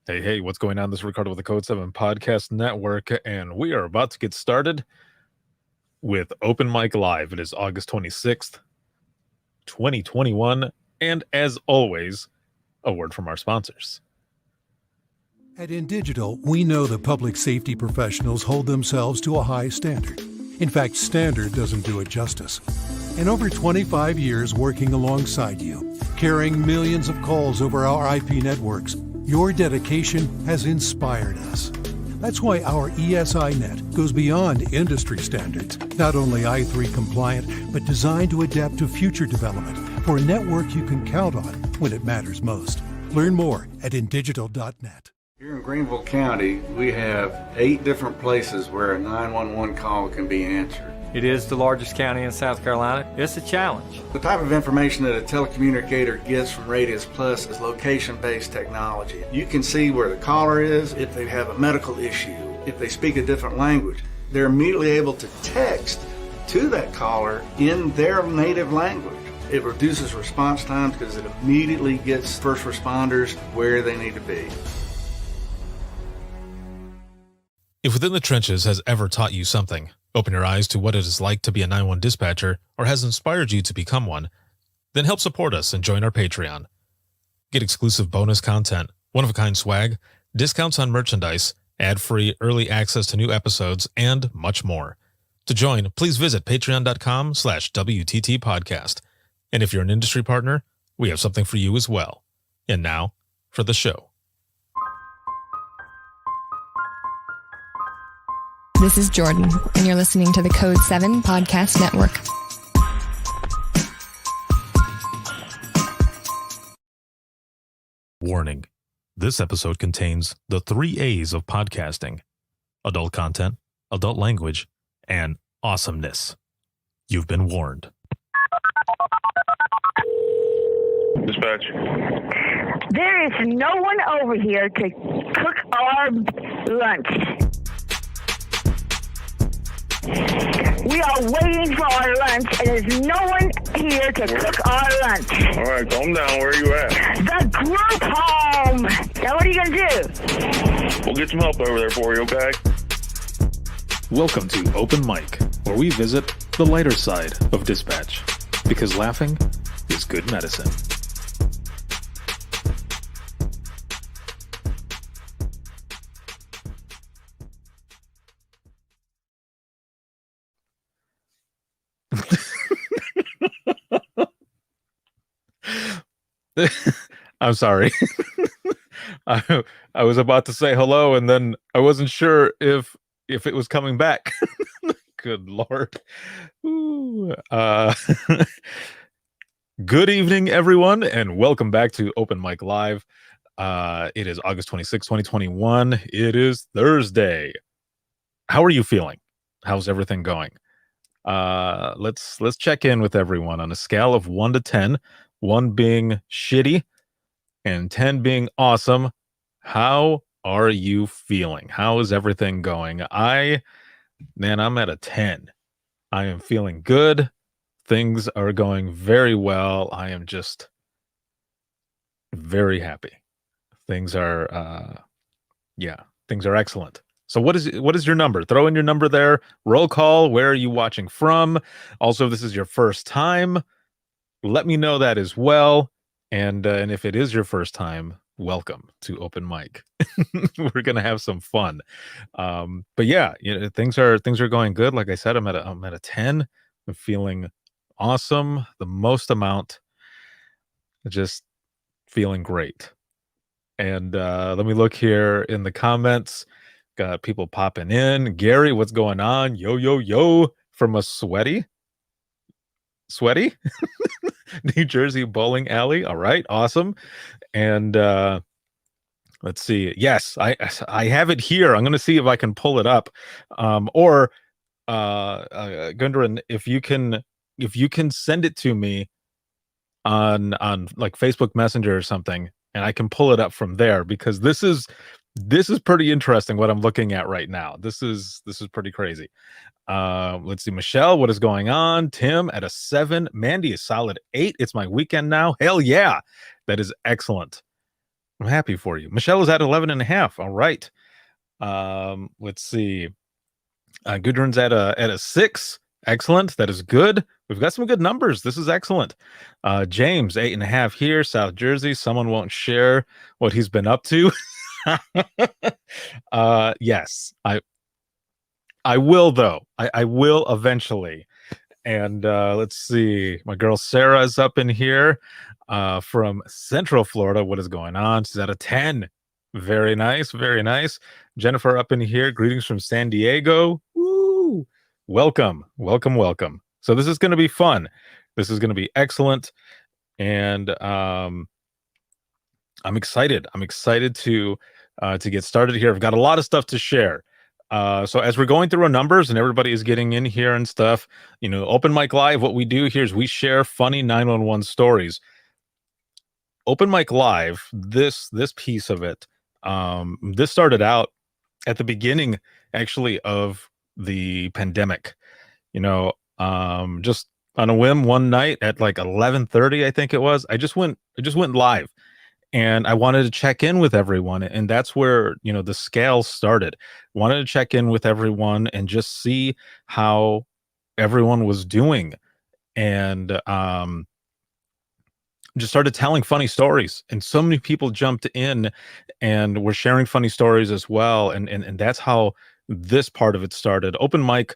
Hey, hey, what's going on? This is Ricardo with the Code 7 Podcast Network, and we are about to get started with Open Mic Live. It is August 26th, 2021, and as always, a word from our sponsors. At InDigital, we know the public safety professionals hold themselves to a high standard. In fact, standard doesn't do it justice. In over 25 years working alongside you, carrying millions of calls over our IP networks, your dedication has inspired us. That's why our ESI Net goes beyond industry standards, not only I3 compliant, but designed to adapt to future development for a network you can count on when it matters most. Learn more at indigital.net. Here in Greenville County, we have 8 different places where a 911 call can be answered. It is the largest county in South Carolina. It's a challenge. The type of information that a telecommunicator gets from Radius Plus is location-based technology. You can see where the caller is, if they have a medical issue, if they speak a different language. They're immediately able to text to that caller in their native language. It reduces response times because it immediately gets first responders where they need to be. If Within the Trenches has ever taught you something, open your eyes to what it is like to be a 911 dispatcher, or has inspired you to become one, then help support us and join our Patreon. Get exclusive bonus content, one-of-a-kind swag, discounts on merchandise, ad-free early access to new episodes, and much more. To join, please visit patreon.com/WTT podcast. And if you're an industry partner, we have something for you as well. And now, for the show. This is Jordan, and you're listening to the Code 7 Podcast Network. Warning. This episode contains the 3 A's of podcasting: adult content, adult language, and awesomeness. You've been warned. Dispatch. There is no one over here to cook our lunch. We are waiting for our lunch, and there's no one here to cook our lunch. All right, calm down. Where are you at? The group home. Now, what are you going to do? We'll get some help over there for you, okay? Welcome to Open Mic, where we visit the lighter side of dispatch, because laughing is good medicine. I'm sorry. I was about to say hello, and then I wasn't sure if it was coming back. Good Lord. Ooh. Good evening, everyone, and welcome back to Open Mic Live. It is August 26, 2021. It is Thursday. How are you feeling? How's everything going? Let's check in with everyone on a scale of 1 to 10, 1 being shitty and 10 being awesome. How are you feeling? How is everything going? I'm at a 10. I am feeling good. Things are going very well. I am just very happy. Things are excellent. So what is your number? Throw in your number there. Roll call. Where are you watching from? Also, if this is your first time, let me know that as well. And if it is your first time, welcome to Open Mic. We're gonna have some fun. But yeah, things are going good. Like I said, I'm at a 10. I'm feeling awesome. The most amount. Just feeling great. And let me look here in the comments. Got people popping in. Gary, what's going on? Yo, yo, yo, from a sweaty New Jersey bowling alley. All right, awesome. And let's see. Yes, I have it here. I'm going to see if I can pull it up. Or Gundren, if you can send it to me on like Facebook Messenger or something, and I can pull it up from there, because this is pretty interesting what I'm looking at right now. This is pretty crazy. Let's see. Michelle, what is going on? Tim at a 7. Mandy, a solid 8. It's my weekend now. Hell yeah. That is excellent. I'm happy for you. Michelle is at 11.5. All right. Let's see. Gudrun's at a 6. Excellent. That is good. We've got some good numbers. This is excellent. James, 8.5 here, South Jersey. Someone won't share what he's been up to. Yes, I will though. I will eventually. And let's see. My girl Sarah is up in here from Central Florida. What is going on? She's at a 10. Very nice. Very nice. Jennifer up in here. Greetings from San Diego. Woo! Welcome. Welcome. Welcome. So this is going to be fun. This is going to be excellent. And I'm excited. I'm excited to get started here. I've got a lot of stuff to share. So as we're going through our numbers and everybody is getting in here and stuff, Open Mic Live, what we do here is we share funny 911 stories. Open Mic Live, this piece of it, this started out at the beginning, actually, of the pandemic. Just on a whim one night at like 11:30, I think it was, I just went live. And I wanted to check in with everyone. And that's where, the scale started. Wanted to check in with everyone and just see how everyone was doing. And just started telling funny stories. And so many people jumped in and were sharing funny stories as well. And that's how this part of it started. Open Mic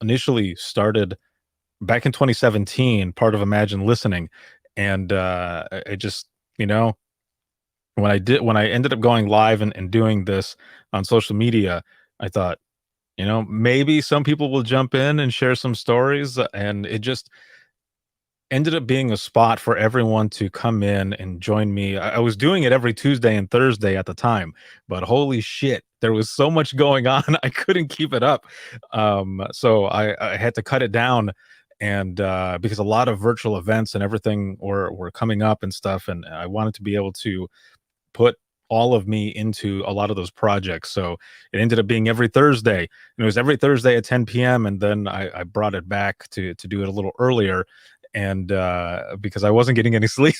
initially started back in 2017, part of Imagine Listening. And I just, when I ended up going live and doing this on social media, I thought, maybe some people will jump in and share some stories. And it just ended up being a spot for everyone to come in and join me. I was doing it every Tuesday and Thursday at the time, but holy shit, there was so much going on. I couldn't keep it up. So I had to cut it down. And because a lot of virtual events and everything were coming up and stuff, and I wanted to be able to put all of me into a lot of those projects. So it ended up being every Thursday, and it was every Thursday at 10 p.m. And then I brought it back to do it a little earlier, and because I wasn't getting any sleep,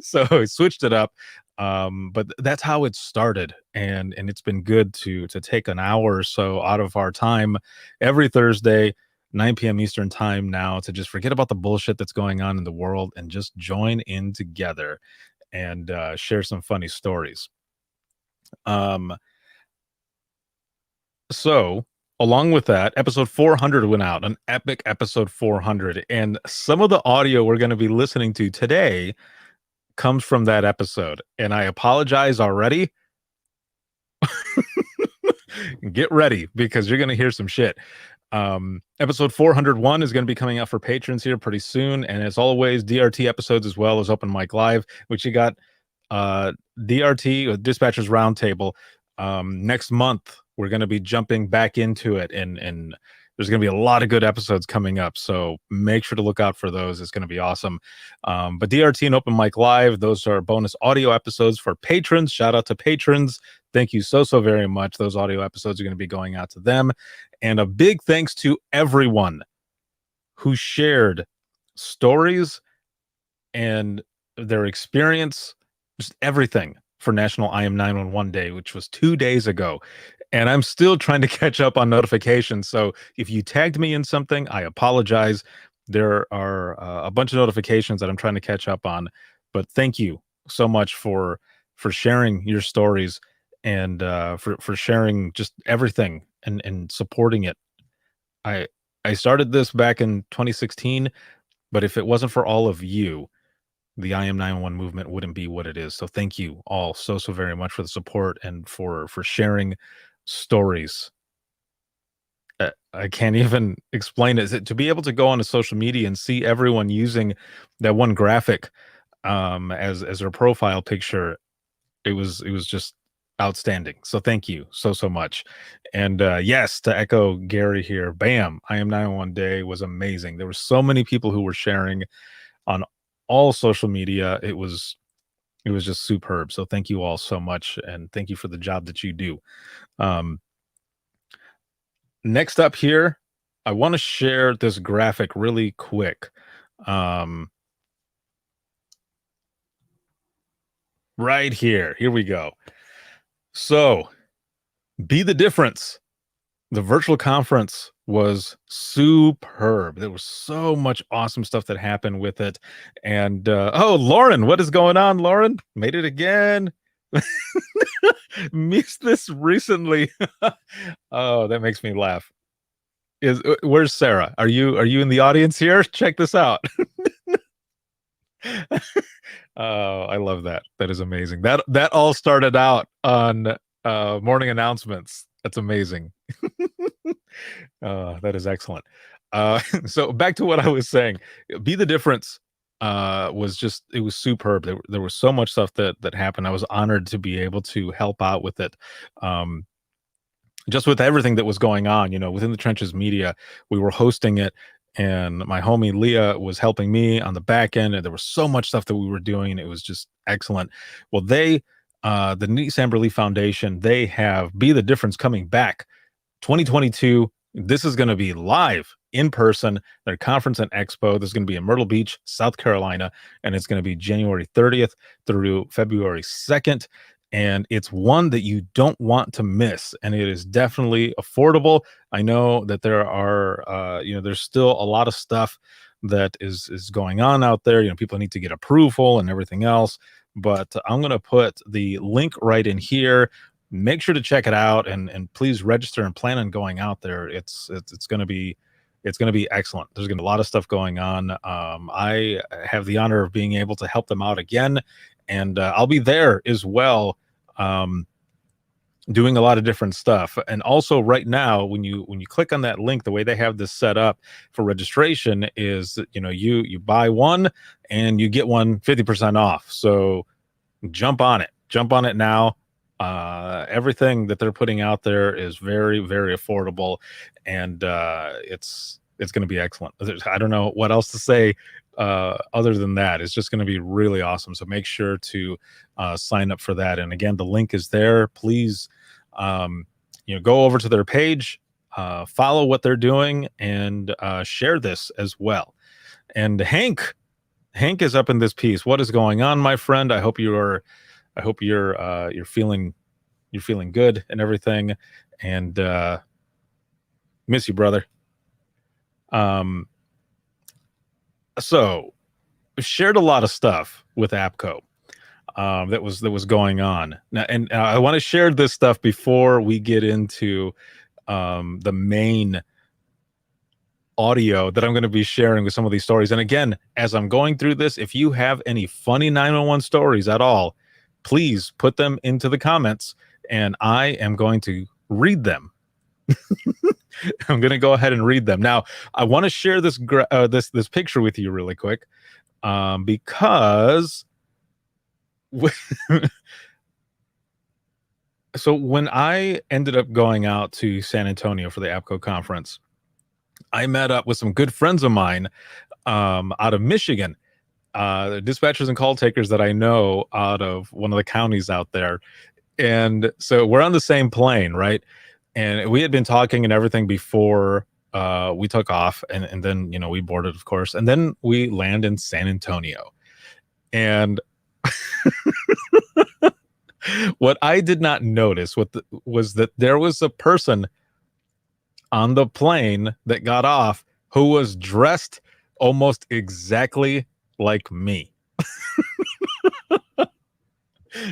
so I switched it up. But that's how it started, and it's been good to take an hour or so out of our time every Thursday, 9 p.m. Eastern time now, to just forget about the bullshit that's going on in the world and just join in together and share some funny stories. So along with that, episode 400 went out, an epic episode 400. And some of the audio we're going to be listening to today comes from that episode. And I apologize already. Get ready, because you're going to hear some shit. Episode 401 is going to be coming out for patrons here pretty soon. And as always, DRT episodes as well as Open Mic Live, which you got DRT, Dispatchers Roundtable. Next month, we're going to be jumping back into it. And there's going to be a lot of good episodes coming up. So make sure to look out for those. It's going to be awesome. But DRT and Open Mic Live, those are bonus audio episodes for patrons. Shout out to patrons. Thank you so very much. Those audio episodes are going to be going out to them. And a big thanks to everyone who shared stories and their experience, just everything, for National I Am 911 Day, which was 2 days ago. And I'm still trying to catch up on notifications. So if you tagged me in something, I apologize. There are a bunch of notifications that I'm trying to catch up on. But thank you so much for sharing your stories and for sharing just everything and supporting it. I started this back in 2016, but if it wasn't for all of you, the I Am 911 movement wouldn't be what it is. So thank you all so very much for the support and for sharing stories. I can't even explain it. To be able to go on to social media and see everyone using that one graphic as their profile picture, it was just outstanding. So thank you so much. And yes, to echo Gary here, bam, I Am 911 Day was amazing. There were so many people who were sharing on all social media. It was just superb. So thank you all so much, and thank you for the job that you do. Next up here, I want to share this graphic really quick. right here. Here we go. So, Be the Difference. The virtual conference was superb. There was so much awesome stuff that happened with it. And oh, Lauren, what is going on, Lauren? Made it again. Missed this recently. Oh, that makes me laugh. Where's Sarah? Are you in the audience here? Check this out. Oh, I love that. That is amazing. That all started out on morning announcements. That's amazing. That is excellent. So back to what I was saying. Be the Difference it was superb. There was so much stuff that happened. I was honored to be able to help out with it. Just with everything that was going on, within the Trenches Media, we were hosting it, and my homie Leah was helping me on the back end, and there was so much stuff that we were doing. It was just excellent. Well, the Denise Amberly Foundation, they have Be the Difference coming back 2022. This is going to be live in person, their conference and expo. This is going to be in Myrtle Beach, South Carolina, and it's going to be January 30th through February 2nd. And it's one that you don't want to miss. And it is definitely affordable. I know that there are, there's still a lot of stuff that is going on out there. People need to get approval and everything else. But I'm going to put the link right in here. Make sure to check it out, and please register and plan on going out there. It's going to be excellent. There's going to be a lot of stuff going on. I have the honor of being able to help them out again, and I'll be there as well, doing a lot of different stuff. And also, right now, when you click on that link, the way they have this set up for registration is, you buy one and you get one 50% off. So jump on it now. Everything that they're putting out there is very, very affordable, and it's going to be excellent. I don't know what else to say other than that. It's just going to be really awesome. So make sure to sign up for that. And again, the link is there. Please, go over to their page, follow what they're doing, and share this as well. And Hank is up in this piece. What is going on, my friend? I hope you're feeling good and everything, and miss you, brother. So shared a lot of stuff with APCO that was going on now, and I want to share this stuff before we get into the main audio that I'm going to be sharing with some of these stories. And again, as I'm going through this, if you have any funny 911 stories at all, please put them into the comments, and I am going to read them. I'm going to go ahead and read them. Now, I want to share this picture with you really quick, because so when I ended up going out to San Antonio for the APCO conference, I met up with some good friends of mine out of Michigan. The dispatchers and call takers that I know out of one of the counties out there. And so we're on the same plane, right? And we had been talking and everything before we took off, and then, we boarded, of course, and then we land in San Antonio. And what I did not notice was that there was a person on the plane that got off who was dressed almost exactly like me.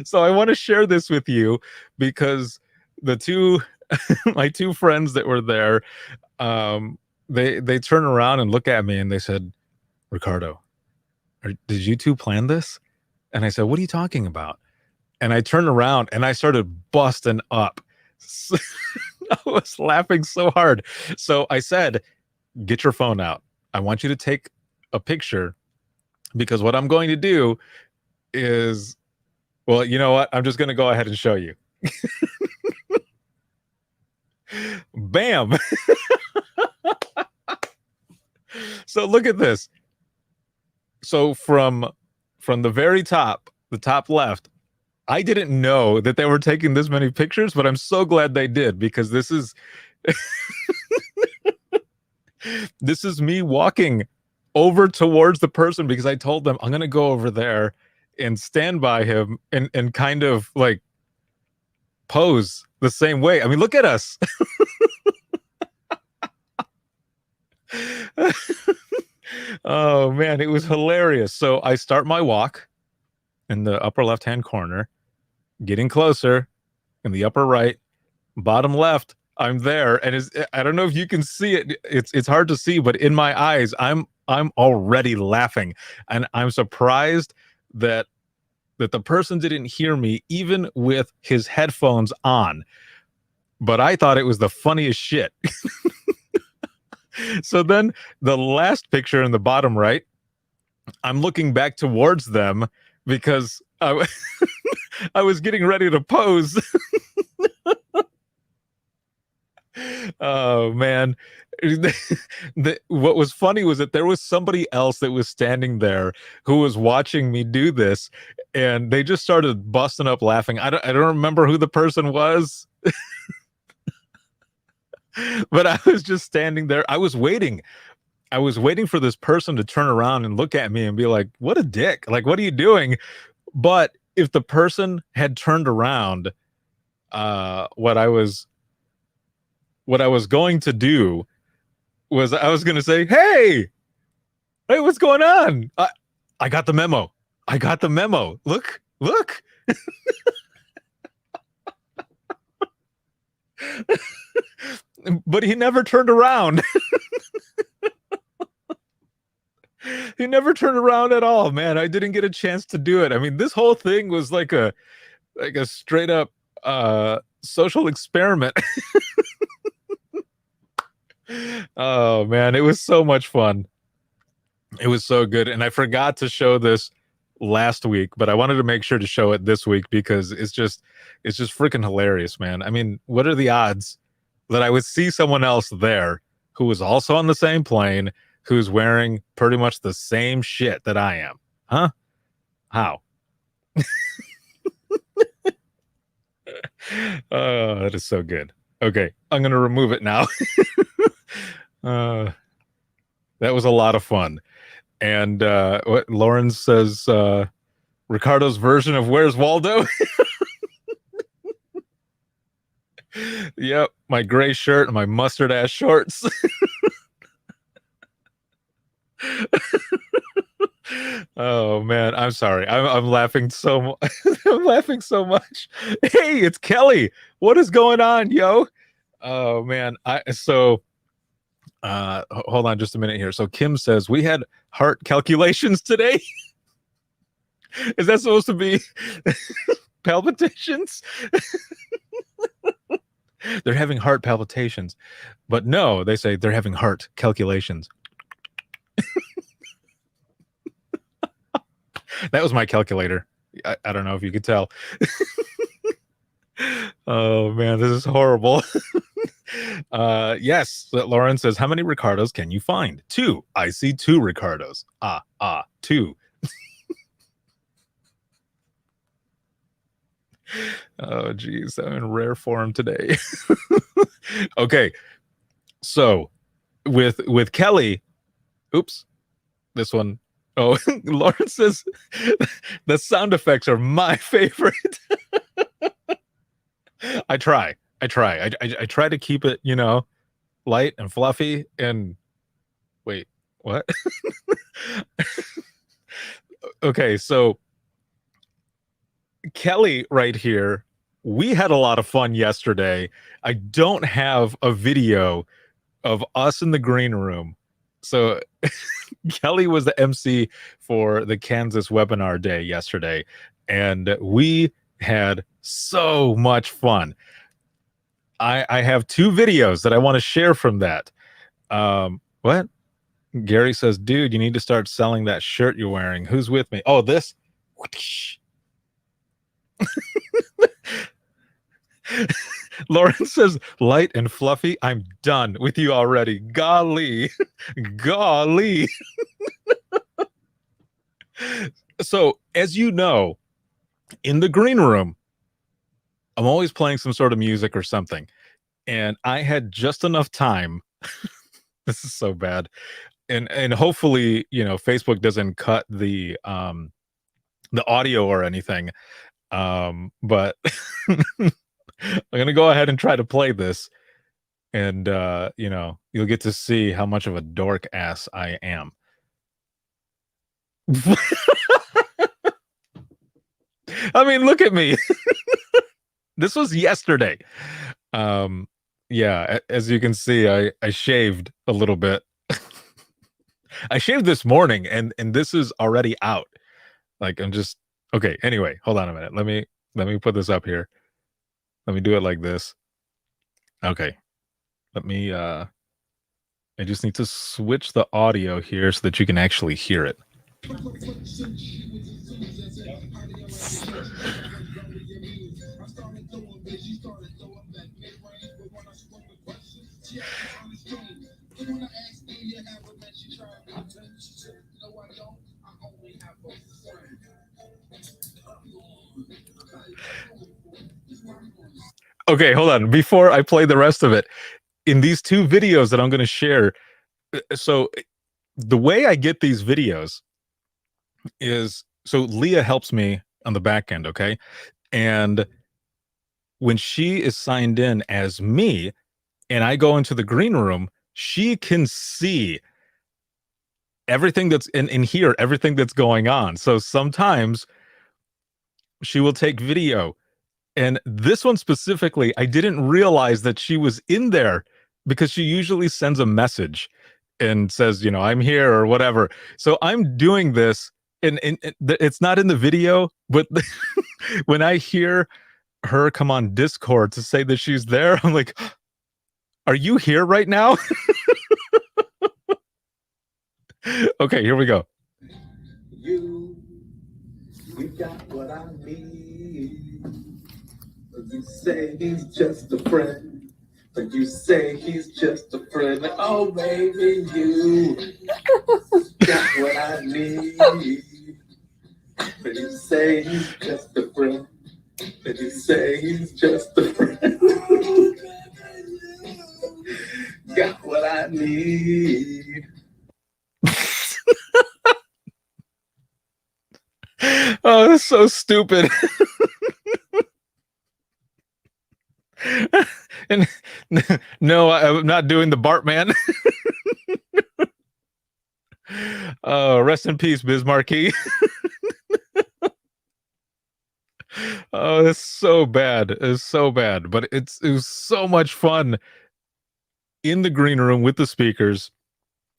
So I want to share this with you because my two friends that were there, they turn around and look at me and they said, "Ricardo, did you two plan this?" And I said, "What are you talking about?" And I turned around and I started busting up. I was laughing so hard. So I said, "Get your phone out. I want you to take a picture, because what I'm going to do is, well, you know what? I'm just going to go ahead and show you." Bam. So look at this. So from the very top, the top left, I didn't know that they were taking this many pictures, but I'm so glad they did, because this is this is me walking over towards the person, because I told them I'm going to go over there and stand by him and kind of like pose the same way. I mean, look at us. Oh man, it was hilarious. So I start my walk in the upper left-hand corner, getting closer in the upper right, bottom left. I'm there, and I don't know if you can see it. It's hard to see, but in my eyes, I'm already laughing, and I'm surprised that the person didn't hear me even with his headphones on. But I thought it was the funniest shit. So then the last picture in the bottom right, I'm looking back towards them because I was getting ready to pose. Oh man. What was funny was that there was somebody else that was standing there who was watching me do this, and they just started busting up laughing. I don't remember who the person was. But I was just standing there. I was waiting for this person to turn around and look at me and be like, what a dick. Like, what are you doing? But if the person had turned around, what I was going to do was I was going to say, hey, what's going on? I got the memo. I got the memo. Look. But he never turned around. He never turned around at all, man. I didn't get a chance to do it. I mean, this whole thing was like a straight up social experiment. Oh man, it was so much fun. It was so good, and I forgot to show this last week, but I wanted to make sure to show it this week because it's just freaking hilarious, man. I mean, what are the odds that I would see someone else there who was also on the same plane, who's wearing pretty much the same shit that I am? Huh? How? Oh, that is so good. Okay, I'm going to remove it now. That was a lot of fun. And what Lauren says, Ricardo's version of Where's Waldo? Yep, my gray shirt and my mustard ass shorts. Oh man, I'm sorry. I'm laughing so I'm laughing so much. Hey, it's Kelly. What is going on, yo? Oh man, hold on just a minute here. So Kim says we had heart calculations today. Is that supposed to be palpitations? They're having heart palpitations, but no, they say they're having heart calculations. That was my calculator. I don't know if you could tell. Oh man, this is horrible. Yes, Lauren says, how many Ricardos can you find? 2. I see 2 Ricardos. 2. Oh geez, I'm in rare form today. Okay, so with Kelly, oops, this one. Oh, Lauren says the sound effects are my favorite. I try to keep it, light and fluffy. And wait, what? Okay, so Kelly right here, we had a lot of fun yesterday. I don't have a video of us in the green room. So Kelly was the MC for the Kansas webinar day yesterday, and we had so much fun. I have 2 videos that I want to share from that. What? Gary says, dude, you need to start selling that shirt you're wearing. Who's with me? Oh, this. Lauren says, light and fluffy. I'm done with you already. Golly. Golly. So, as you know, in the green room, I'm always playing some sort of music or something. And I had just enough time. This is so bad. And hopefully, Facebook doesn't cut the the audio or anything. But I'm gonna go ahead and try to play this, and you'll get to see how much of a dork ass I am. I mean, look at me. This was yesterday. Yeah, as you can see, I shaved a little bit. I shaved this morning, and this is already out. Like, I'm just okay. Anyway, hold on a minute. Let me put this up here. Let me do it like this. Okay. Let me I just need to switch the audio here so that you can actually hear it. Okay, hold on. Before I play the rest of it, in these two videos that I'm going to share, so the way I get these videos is, so Leah helps me on the back end, okay? And when she is signed in as me and I go into the green room, she can see everything that's in here, everything that's going on. So sometimes she will take video. And this one specifically, I didn't realize that she was in there because she usually sends a message and says, I'm here or whatever. So I'm doing this, and it's not in the video, but when I hear her come on Discord to say that she's there, I'm like, are you here right now? Okay, here we go. You got what I need. You say he's just a friend, but you say he's just a friend. Oh, baby, you got what I need. But you say he's just a friend, but you say he's just a friend. Got what I need. Oh, that's so stupid. And no, I'm not doing the Bartman. Rest in peace, Biz Markie. Oh, it's so bad. It's so bad, but it was so much fun in the green room with the speakers,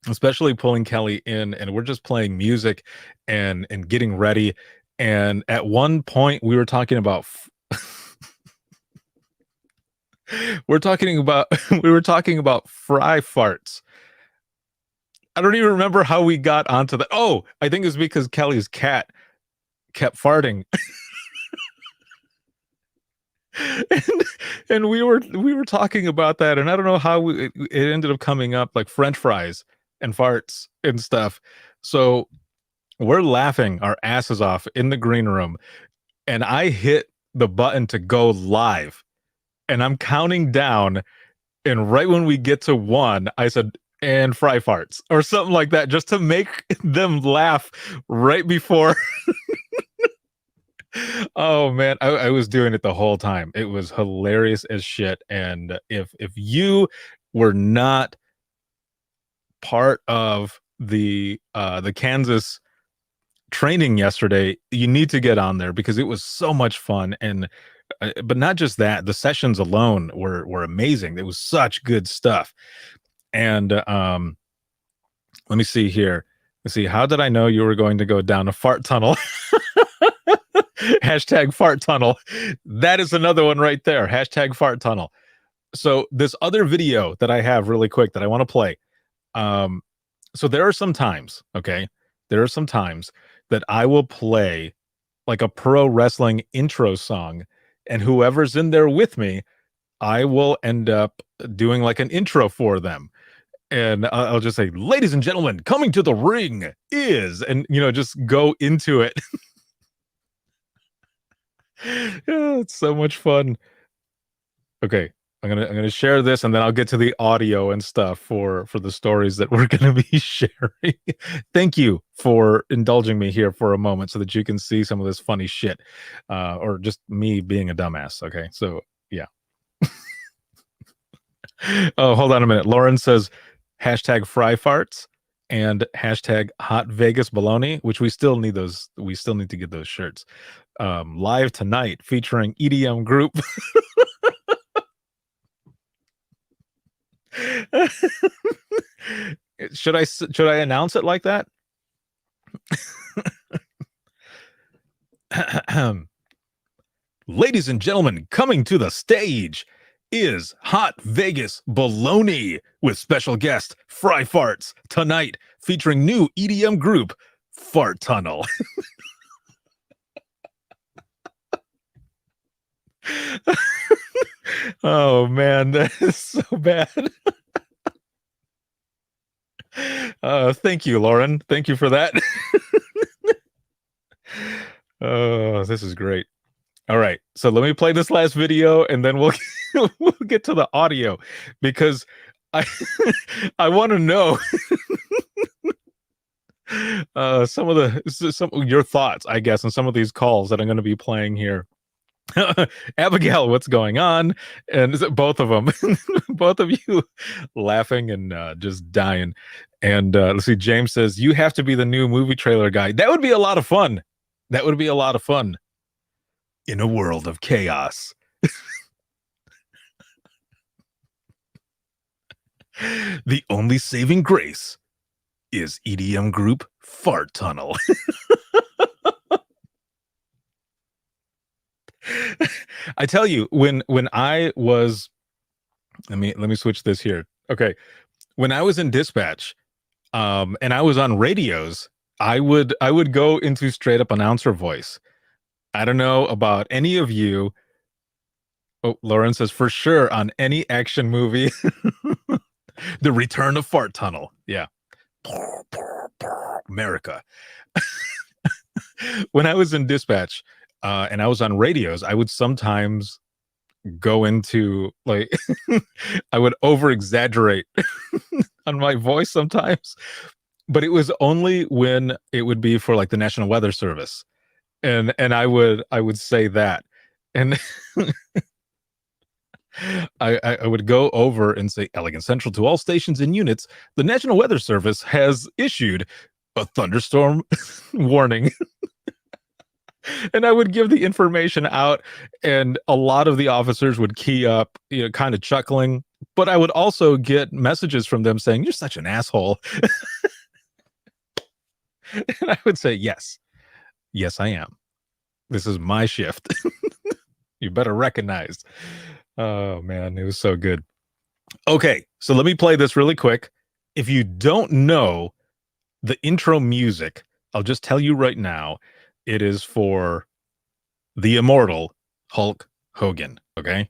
especially pulling Kelly in, and we're just playing music and getting ready. And at one point we were talking about we were talking about fry farts. I don't even remember how we got onto that. Oh, I think it's because Kelly's cat kept farting. and we were talking about that, and I don't know how it ended up coming up, like French fries and farts and stuff. So we're laughing our asses off in the green room, and I hit the button to go live, and I'm counting down, and right when we get to 1, I said, and fry farts or something like that, just to make them laugh right before. Oh man, I was doing it the whole time. It was hilarious as shit. And if you were not part of the Kansas training yesterday, you need to get on there because it was so much fun. And but not just that, the sessions alone were amazing. It was such good stuff. And let me see here. Let's see. How did I know you were going to go down a fart tunnel? Hashtag fart tunnel. That is another one right there. Hashtag fart tunnel. So this other video that I have really quick that I want to play. So there are some times, okay? There are some times that I will play like a pro wrestling intro song, and whoever's in there with me, I will end up doing like an intro for them. And I'll just say, ladies and gentlemen, coming to the ring is, and just go into it. Yeah, it's so much fun. Okay, I'm gonna share this, and then I'll get to the audio and stuff for the stories that we're gonna be sharing. Thank you for indulging me here for a moment so that you can see some of this funny shit, or just me being a dumbass. Okay, so yeah. Oh, hold on a minute. Lauren says hashtag fry farts and hashtag hot Vegas baloney, which we still need those. We still need to get those shirts. Live tonight featuring EDM group. Should I announce it like that? Ladies and gentlemen, coming to the stage is Hot Vegas Baloney with special guest Fry Farts tonight, featuring new EDM group Fart Tunnel. Oh man, that is so bad. Thank you, Lauren. Thank you for that. Oh, this is great. All right, so let me play this last video, and then we'll get to the audio, because I I want to know some of your thoughts, I guess, on some of these calls that I'm going to be playing here. Abigail, what's going on? And both of them, both of you laughing and just dying. And let's see, James says, you have to be the new movie trailer guy. That would be a lot of fun. That would be a lot of fun in a world of chaos. The only saving grace is EDM group Fart Tunnel. I tell you, when I was, let me switch this here. Okay, when I was in dispatch, and I was on radios, I would go into straight up announcer voice. I don't know about any of you. Oh, Lauren says for sure on any action movie, The Return of Fart Tunnel. Yeah, America. When I was in dispatch. And I was on radios, I would sometimes go into like I would over exaggerate on my voice sometimes, but it was only when it would be for like the National Weather Service, and I would say that, and I would go over and say, Elegant Central to all stations and units, the National Weather Service has issued a thunderstorm warning. And I would give the information out, and a lot of the officers would key up, kind of chuckling. But I would also get messages from them saying, "You're such an asshole." And I would say, "Yes, I am. This is my shift. You better recognize." Oh man, it was so good. Okay, so let me play this really quick. If you don't know the intro music, I'll just tell you right now. It is for the immortal Hulk Hogan. Okay.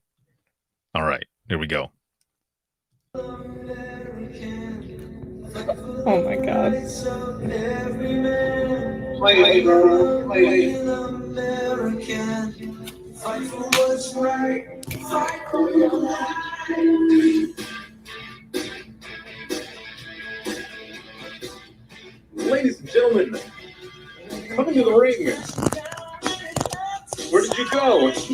All right. Here we go. Oh my God. Fight for what's right. Fight for your life. Ladies and gentlemen, coming to the ring. Where did you go? It's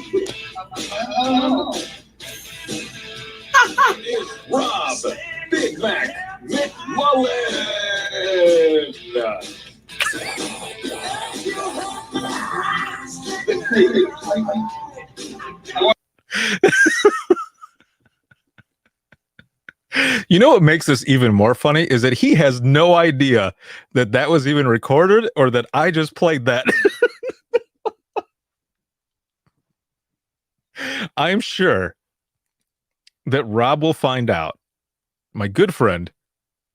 Rob Big Mac McMullen. You know what makes this even more funny is that he has no idea that that was even recorded or that I just played that. I'm sure that Rob will find out. My good friend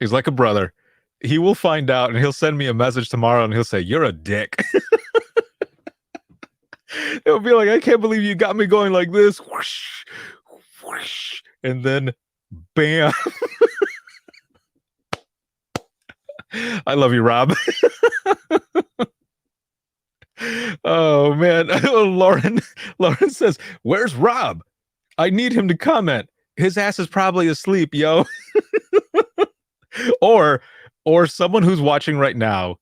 is like a brother. He will find out and he'll send me a message tomorrow and he'll say, "You're a dick." It'll be like, "I can't believe you got me going like this." Whoosh, whoosh, and then bam. I love you, Rob. Oh man. Lauren says, "Where's Rob? I need him to comment." his ass is probably asleep, yo. or someone who's watching right now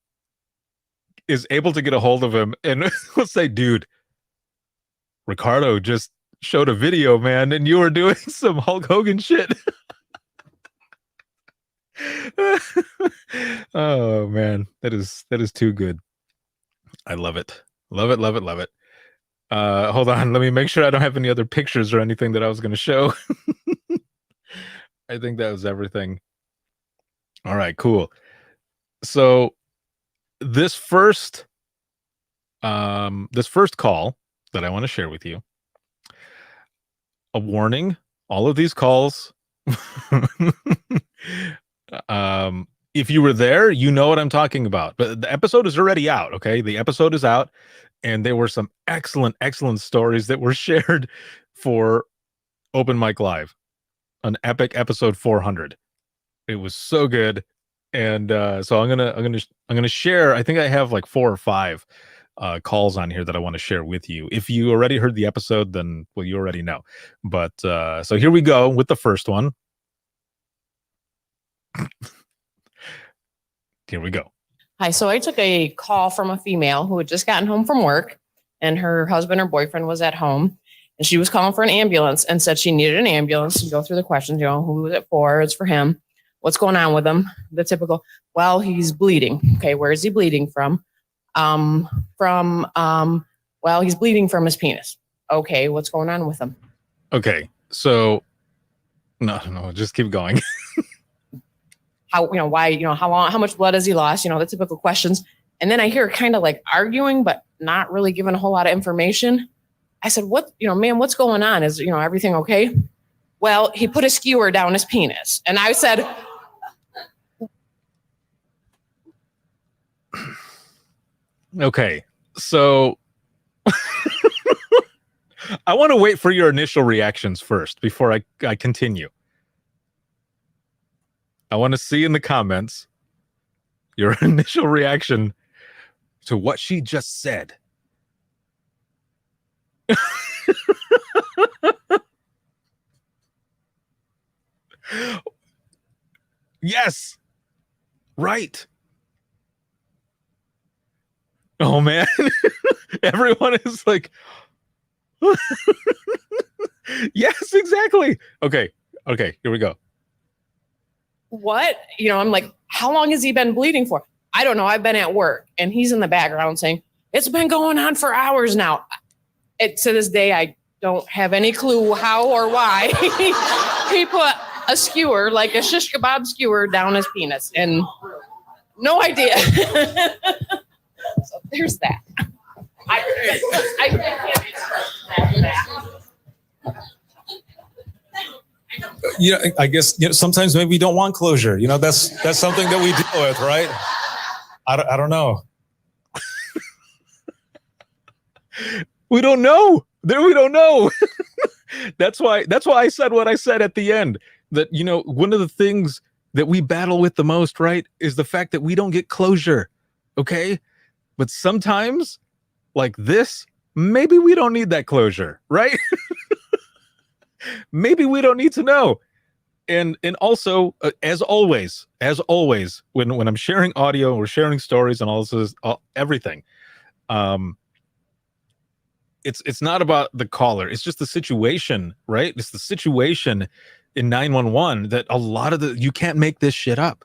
is able to get a hold of him and will say, dude, Ricardo just showed a video, man, and you were doing some Hulk Hogan shit. Oh man, that is too good. I love it. Love it, love it, love it. Hold on, let me make sure I don't have any other pictures or anything that I was going to show. I think that was everything. All right, cool. So this first call that I want to share with you, a warning, all of these calls, if you were there, you know what I'm talking about. But the episode is already out, okay? The episode is out, and there were some excellent stories that were shared for Open Mic Live, an epic episode 400. It was so good, and so I'm gonna share. I think I have like 4 or 5 calls on here that I want to share with you. If you already heard the episode, then well, you already know. But so here we go with the first one. Here we go. Hi, so I took a call from a female who had just gotten home from work, and her husband or boyfriend was at home, and she was calling for an ambulance and said she needed an ambulance to go through the questions, you know, who was it for? It's for him. What's going on with him? The typical, well, he's bleeding. Okay, where is he bleeding from? Well, he's bleeding from his penis. Okay, what's going on with him? Okay, so no, just keep going. How, you know, why, you know, how long, how much blood has he lost? You know, the typical questions. And then I hear kind of like arguing, but not really giving a whole lot of information. I said, what, you know, ma'am, what's going on? Is, you know, everything okay? Well, he put a skewer down his penis. And I said, okay, so I want to wait for your initial reactions first before I continue. I want to see in the comments your initial reaction to what she just said. Yes. Right. Oh man. Everyone is like, yes, exactly. Okay, here we go. what? You know, I'm like, how long has he been bleeding for? I don't know. I've been at work. And he's in the background saying, it's been going on for hours now. To this day, I don't have any clue how or why he put a skewer, like a shish kebab skewer, down his penis. And no idea. So there's that. I can't answer that. You know, I guess, you know, sometimes maybe we don't want closure. You know, that's something that we deal with, right? I don't know. We don't know. We don't know. That's why I said what I said at the end. That, you know, one of the things that we battle with the most, right, is the fact that we don't get closure. Okay? But sometimes, like this, maybe we don't need that closure, right? Maybe we don't need to know. And also, as always, when I'm sharing audio, we're sharing stories and all this, everything. It's not about the caller. It's just the situation, right? It's the situation in 911 that a lot of you can't make this shit up.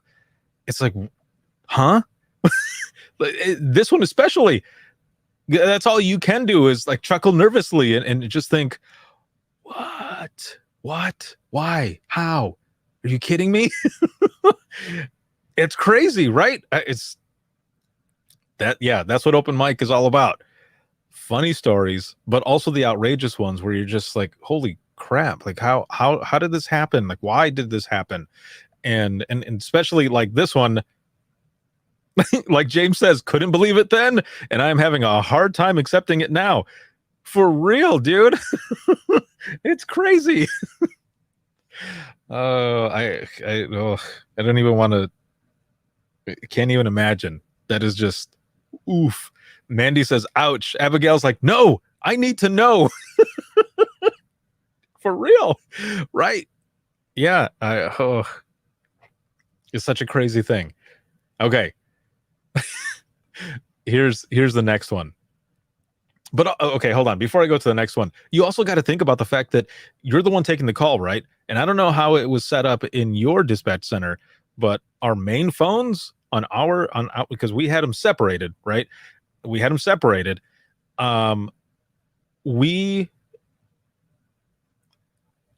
It's like, huh? This one especially. That's all you can do is like chuckle nervously and just think, what, why, how? Are you kidding me? It's crazy, right? It's that, yeah, that's what open mic is all about. Funny stories, but also the outrageous ones where you're just like, holy crap, like how did this happen? Like, why did this happen? And especially like this one, like James says, couldn't believe it then, and I'm having a hard time accepting it now. For real, dude. It's crazy. I don't even want to. Can't even imagine. That is just oof. Mandy says, ouch. Abigail's like, no, I need to know. For real, right? Yeah, it's such a crazy thing. Okay. here's the next one. But okay, hold on. Before I go to the next one, you also got to think about the fact that you're the one taking the call, right? And I don't know how it was set up in your dispatch center, but our main phones on because we had them separated, right? We had them separated. We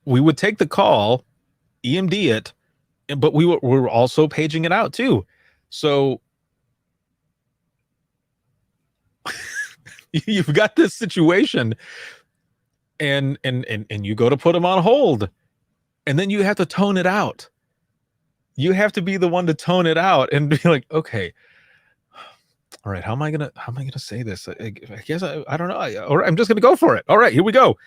would take the call, EMD it, but we were also paging it out too. So you've got this situation and you go to put them on hold, and then you have to tone it out. You have to be the one to tone it out and be like, okay, all right, how am I gonna say this? I guess I don't know. All right, I'm just gonna go for it. All right, here we go.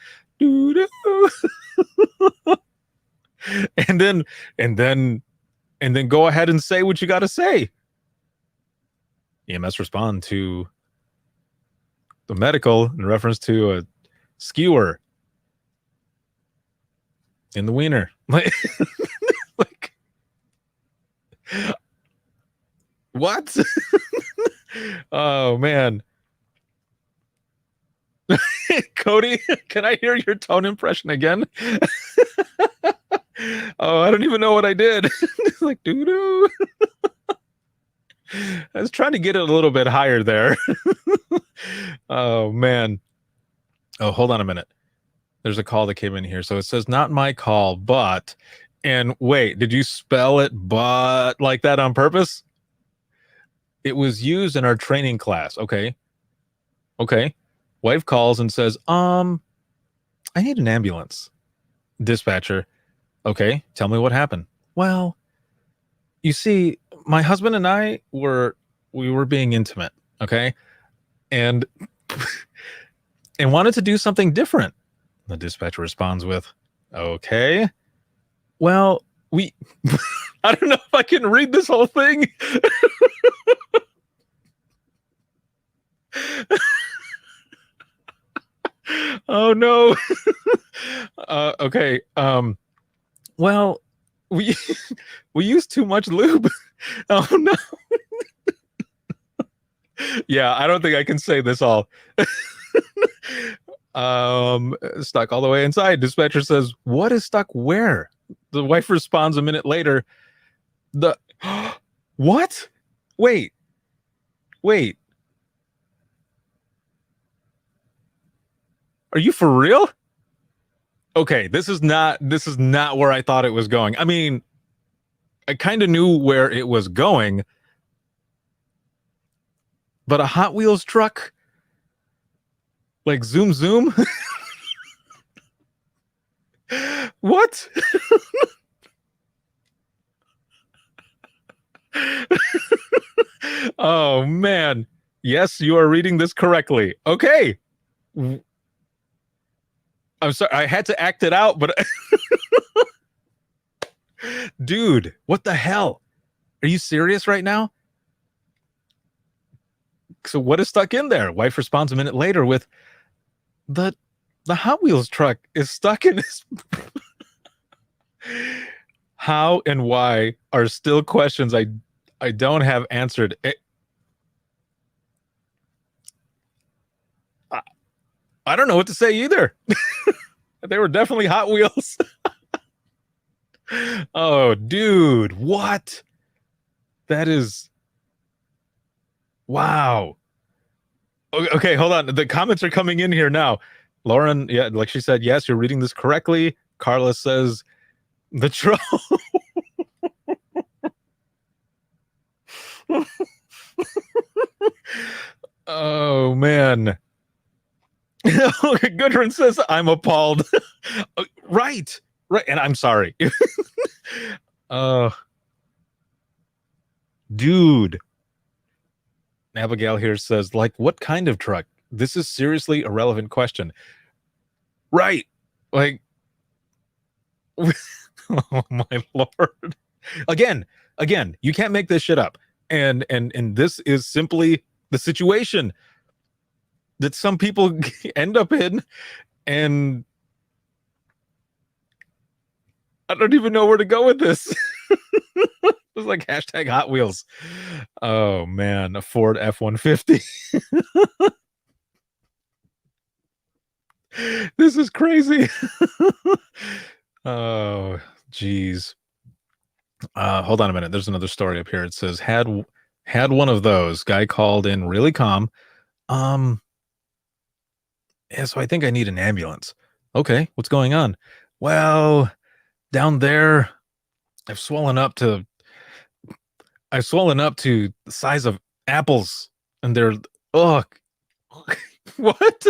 and then go ahead and say what you got to say. EMS respond to the medical in reference to a skewer in the wiener. Like what? Oh man. Cody, can I hear your tone impression again? Oh, I don't even know what I did. It's like doo-doo. I was trying to get it a little bit higher there. Oh man. Oh, hold on a minute. There's a call that came in here. So it says not my call, but, and wait, did you spell it but like that on purpose? It was used in our training class. Okay. Wife calls and says, I need an ambulance. Dispatcher. Okay, tell me what happened. Well, you see, my husband and I were being intimate, okay? And wanted to do something different. The dispatcher responds with, okay. Well, I don't know if I can read this whole thing. Oh no. Okay. Well, we used too much lube. Oh no. Yeah, I don't think I can say this all. Stuck all the way inside. Dispatcher says, "What is stuck where?" The wife responds a minute later. What? Wait. Are you for real? Okay, this is not where I thought it was going. I mean, I kind of knew where it was going, but a Hot Wheels truck, like zoom zoom. What? Oh man. Yes, you are reading this correctly. Okay. I'm sorry, I had to act it out, but dude, what the hell? Are you serious right now? So what is stuck in there? Wife responds a minute later with the Hot Wheels truck is stuck in his. How and why are still questions I don't have answered. I don't know what to say either. They were definitely Hot Wheels. Oh, dude, what? That is... Wow. Okay, hold on. The comments are coming in here now. Lauren, yeah, like she said, yes, you're reading this correctly. Carla says, the troll. Oh, man. Gudrun says, I'm appalled. Right. And I'm sorry. Dude. Abigail here says, like, what kind of truck? This is seriously a relevant question. Right. Like, oh my Lord. Again, you can't make this shit up. And this is simply the situation that some people end up in. And I don't even know where to go with this. It's like hashtag Hot Wheels. Oh man, a Ford F-150. This is crazy. Oh, geez. Hold on a minute. There's another story up here. It says had one of those. Guy called in really calm. Yeah, so I think I need an ambulance. Okay, what's going on? Well, down there, I've swollen up to the size of apples, and they're ugh. What?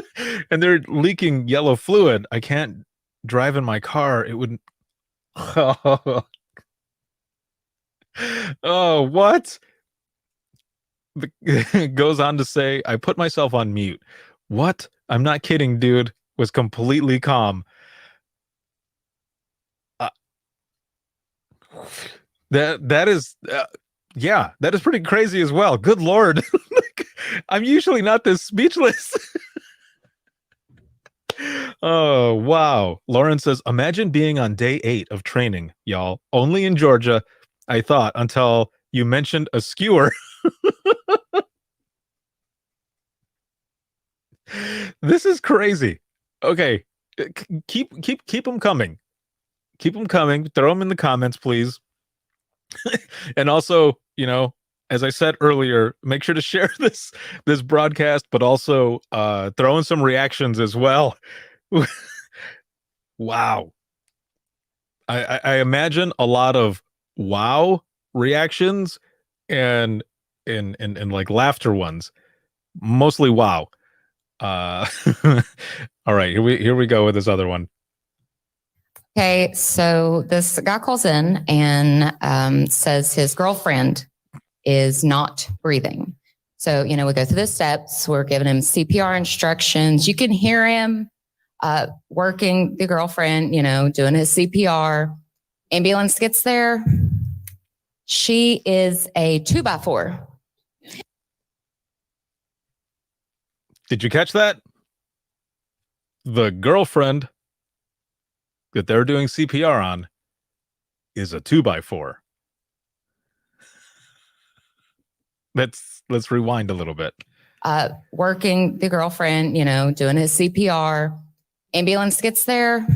And they're leaking yellow fluid. I can't drive in my car. It wouldn't. Oh, what? Goes on to say, I put myself on mute. What? I'm not kidding, dude. Was completely calm. That is yeah, that is pretty crazy as well. Good Lord. I'm usually not this speechless. Oh, wow. Lauren says, imagine being on day 8 of training, y'all. Only in Georgia, I thought, until you mentioned a skewer. This is crazy. Okay. Keep them coming. Keep them coming. Throw them in the comments, please. And also, you know, as I said earlier, make sure to share this broadcast, but also throw in some reactions as well. Wow. I imagine a lot of wow reactions and like laughter ones. Mostly wow. All right, here we go with this other one. Okay, so this guy calls in and says his girlfriend is not breathing. So, you know, we go through the steps. We're giving him CPR instructions. You can hear him working the girlfriend, you know, doing his CPR. Ambulance gets there. She is a 2x4. Did you catch that? The girlfriend that they're doing CPR on is a 2x4. Let's rewind a little bit. Working the girlfriend, you know, doing his CPR. Ambulance gets there.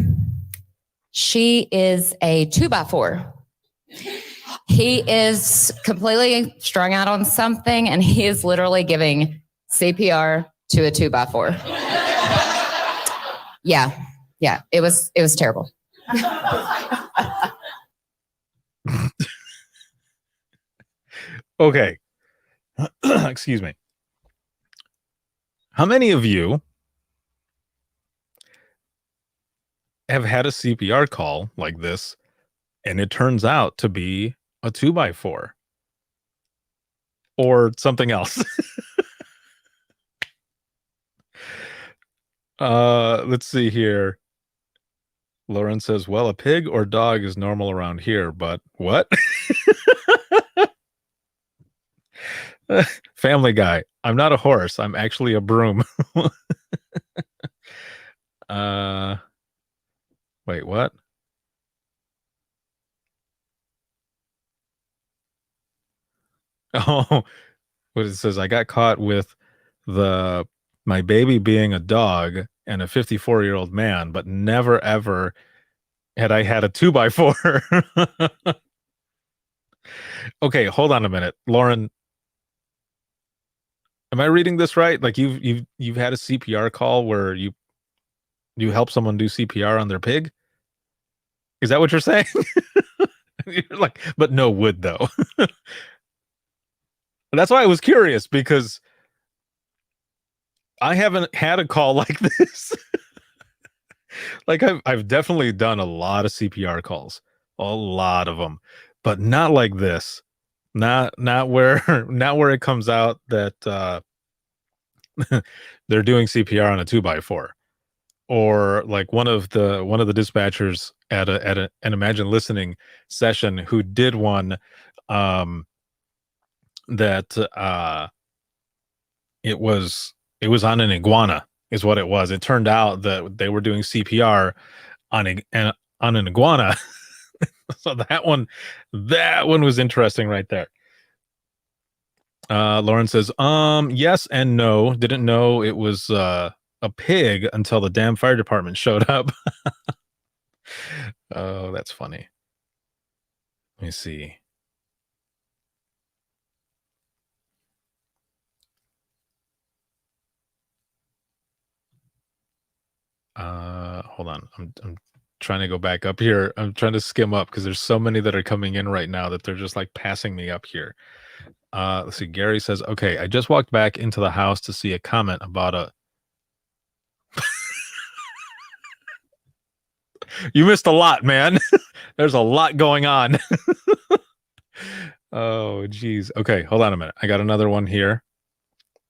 She is a 2x4. He is completely strung out on something, and he is literally giving CPR to a 2x4. Yeah, it was terrible. Okay. Excuse me. How many of you have had a CPR call like this and it turns out to be a 2x4 or something else? Let's see here. Lauren says, well, a pig or dog is normal around here, but what? Family Guy. I'm not a horse. I'm actually a broom. Wait, what? Oh, what it says, I got caught with my baby being a dog and a 54-year-old man, but never ever had I had a 2x4. Okay, hold on a minute, Lauren. Am I reading this right? Like you've had a CPR call where you help someone do CPR on their pig? Is that what you're saying? You're like, but no wood though. That's why I was curious, because I haven't had a call like this. Like I've definitely done a lot of CPR calls, a lot of them, but not like this. Not where it comes out that they're doing CPR on a 2x4, or like one of the dispatchers at an Imagine Listening session who did one that it was on an iguana is what it was. It turned out that they were doing CPR on an iguana. So that one was interesting right there. Lauren says, yes and no. Didn't know it was a pig until the damn fire department showed up. Oh, that's funny. Let me see. Hold on. I'm trying to go back up here. I'm trying to skim up because there's so many that are coming in right now that they're just like passing me up here. Let's see. Gary says, okay, I just walked back into the house to see a comment about a you missed a lot, man. There's a lot going on. Oh, geez. Okay, hold on a minute. I got another one here,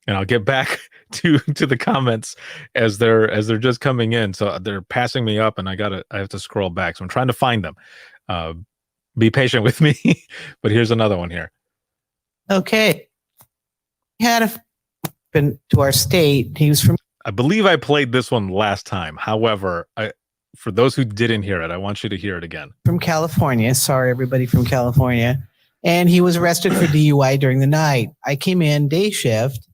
and I'll get back to the comments as they're just coming in. So they're passing me up, and I have to scroll back. So I'm trying to find them. Be patient with me. But here's another one here. Okay. He had been to our state. He was from. I believe I played this one last time. However, for those who didn't hear it, I want you to hear it again. From California. Sorry, everybody from California. And he was arrested for DUI during the night. I came in day shift,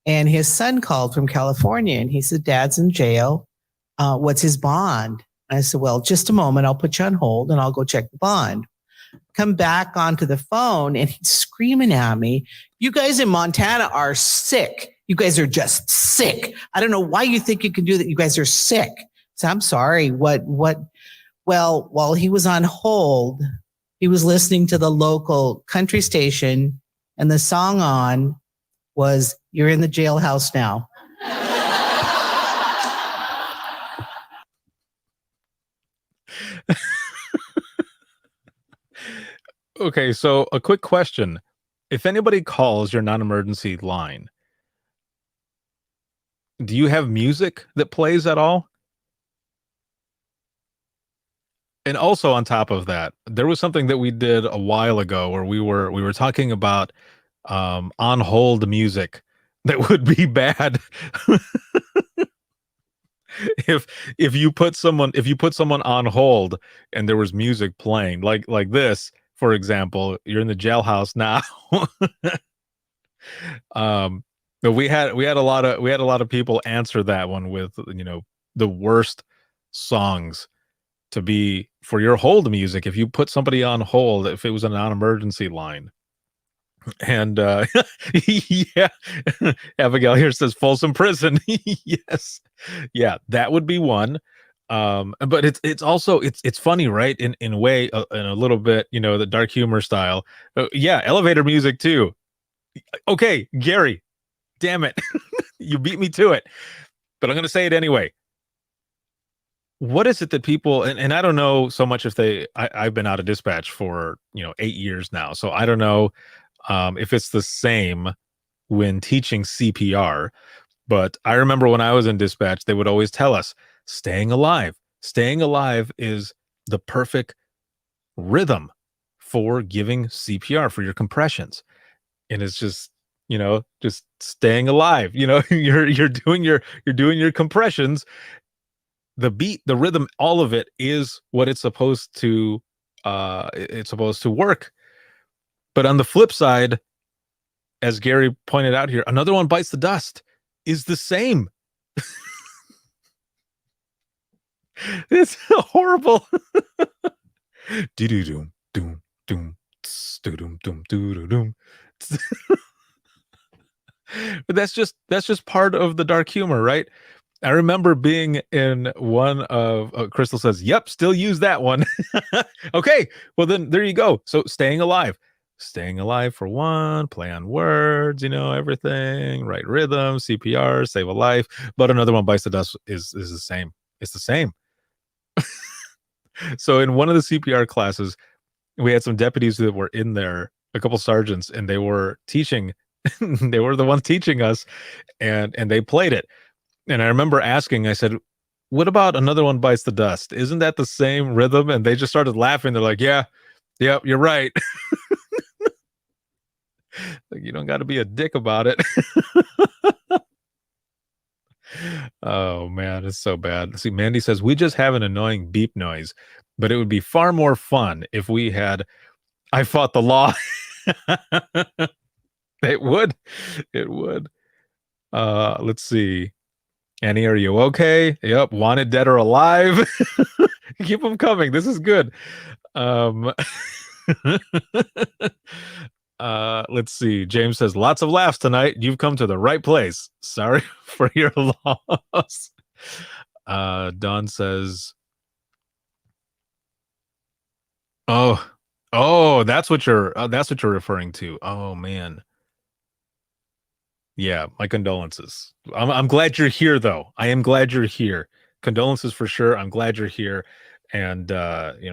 and his son called from California, and he said, Dad's in jail. What's his bond? And I said, well, just a moment. I'll put you on hold, and I'll go check the bond. Come back onto the phone, and he's screaming at me. You guys in Montana are sick. You guys are just sick. I don't know why you think you can do that. You guys are sick. So I'm sorry. What? Well, while he was on hold, he was listening to the local country station, and the song on was "You're in the Jailhouse Now." Okay, so a quick question. If anybody calls your non-emergency line, do you have music that plays at all? And also on top of that, there was something that we did a while ago where we were talking about on hold music that would be bad if you put someone on hold and there was music playing like this, for example. You're in the jailhouse now. But we had a lot of people answer that one with, the worst songs to be for your hold music if you put somebody on hold, if it was a non-emergency line. And yeah, Abigail here says Folsom Prison. Yes, yeah, that would be one. But it's also it's funny, right? In a way, in a little bit, the dark humor style. Yeah, elevator music too. Okay, Gary, damn it, you beat me to it, but I'm gonna say it anyway. What is it that people, and I don't know so much if I've been out of dispatch for 8 years now, so I don't know if it's the same when teaching CPR, but I remember when I was in dispatch, they would always tell us staying alive is the perfect rhythm for giving CPR, for your compressions. And it's just just staying alive. You're doing your compressions. The beat, the rhythm, all of it is what it's supposed to work. But on the flip side, as Gary pointed out here, another one bites the dust is the same. It's horrible. Doom doom doom doom doom doom. But that's just part of the dark humor, right? I remember being in one of Crystal says, "Yep, still use that one." Okay, well then there you go. So staying alive for one, play on words, everything, right rhythm, CPR, save a life. But another one bites the dust is the same. It's the same. So in one of the CPR classes, we had some deputies that were in there, a couple sergeants, and they were teaching. They were the ones teaching us, and they played it. And I remember asking, I said, what about another one bites the dust? Isn't that the same rhythm? And they just started laughing. They're like, yeah, you're right. Like, you don't got to be a dick about it. Oh man, it's so bad. See, Mandy says we just have an annoying beep noise, but it would be far more fun if we had I fought the law. It would. It would. Let's see. Annie, are you okay? Yep. Wanted, dead or alive. Keep them coming. This is good. Let's see. James says lots of laughs tonight. You've come to the right place. Sorry for your loss. Don says, oh, that's what you're referring to. Oh man. Yeah, my condolences. I'm glad you're here though. I am glad you're here. Condolences for sure. I'm glad you're here. And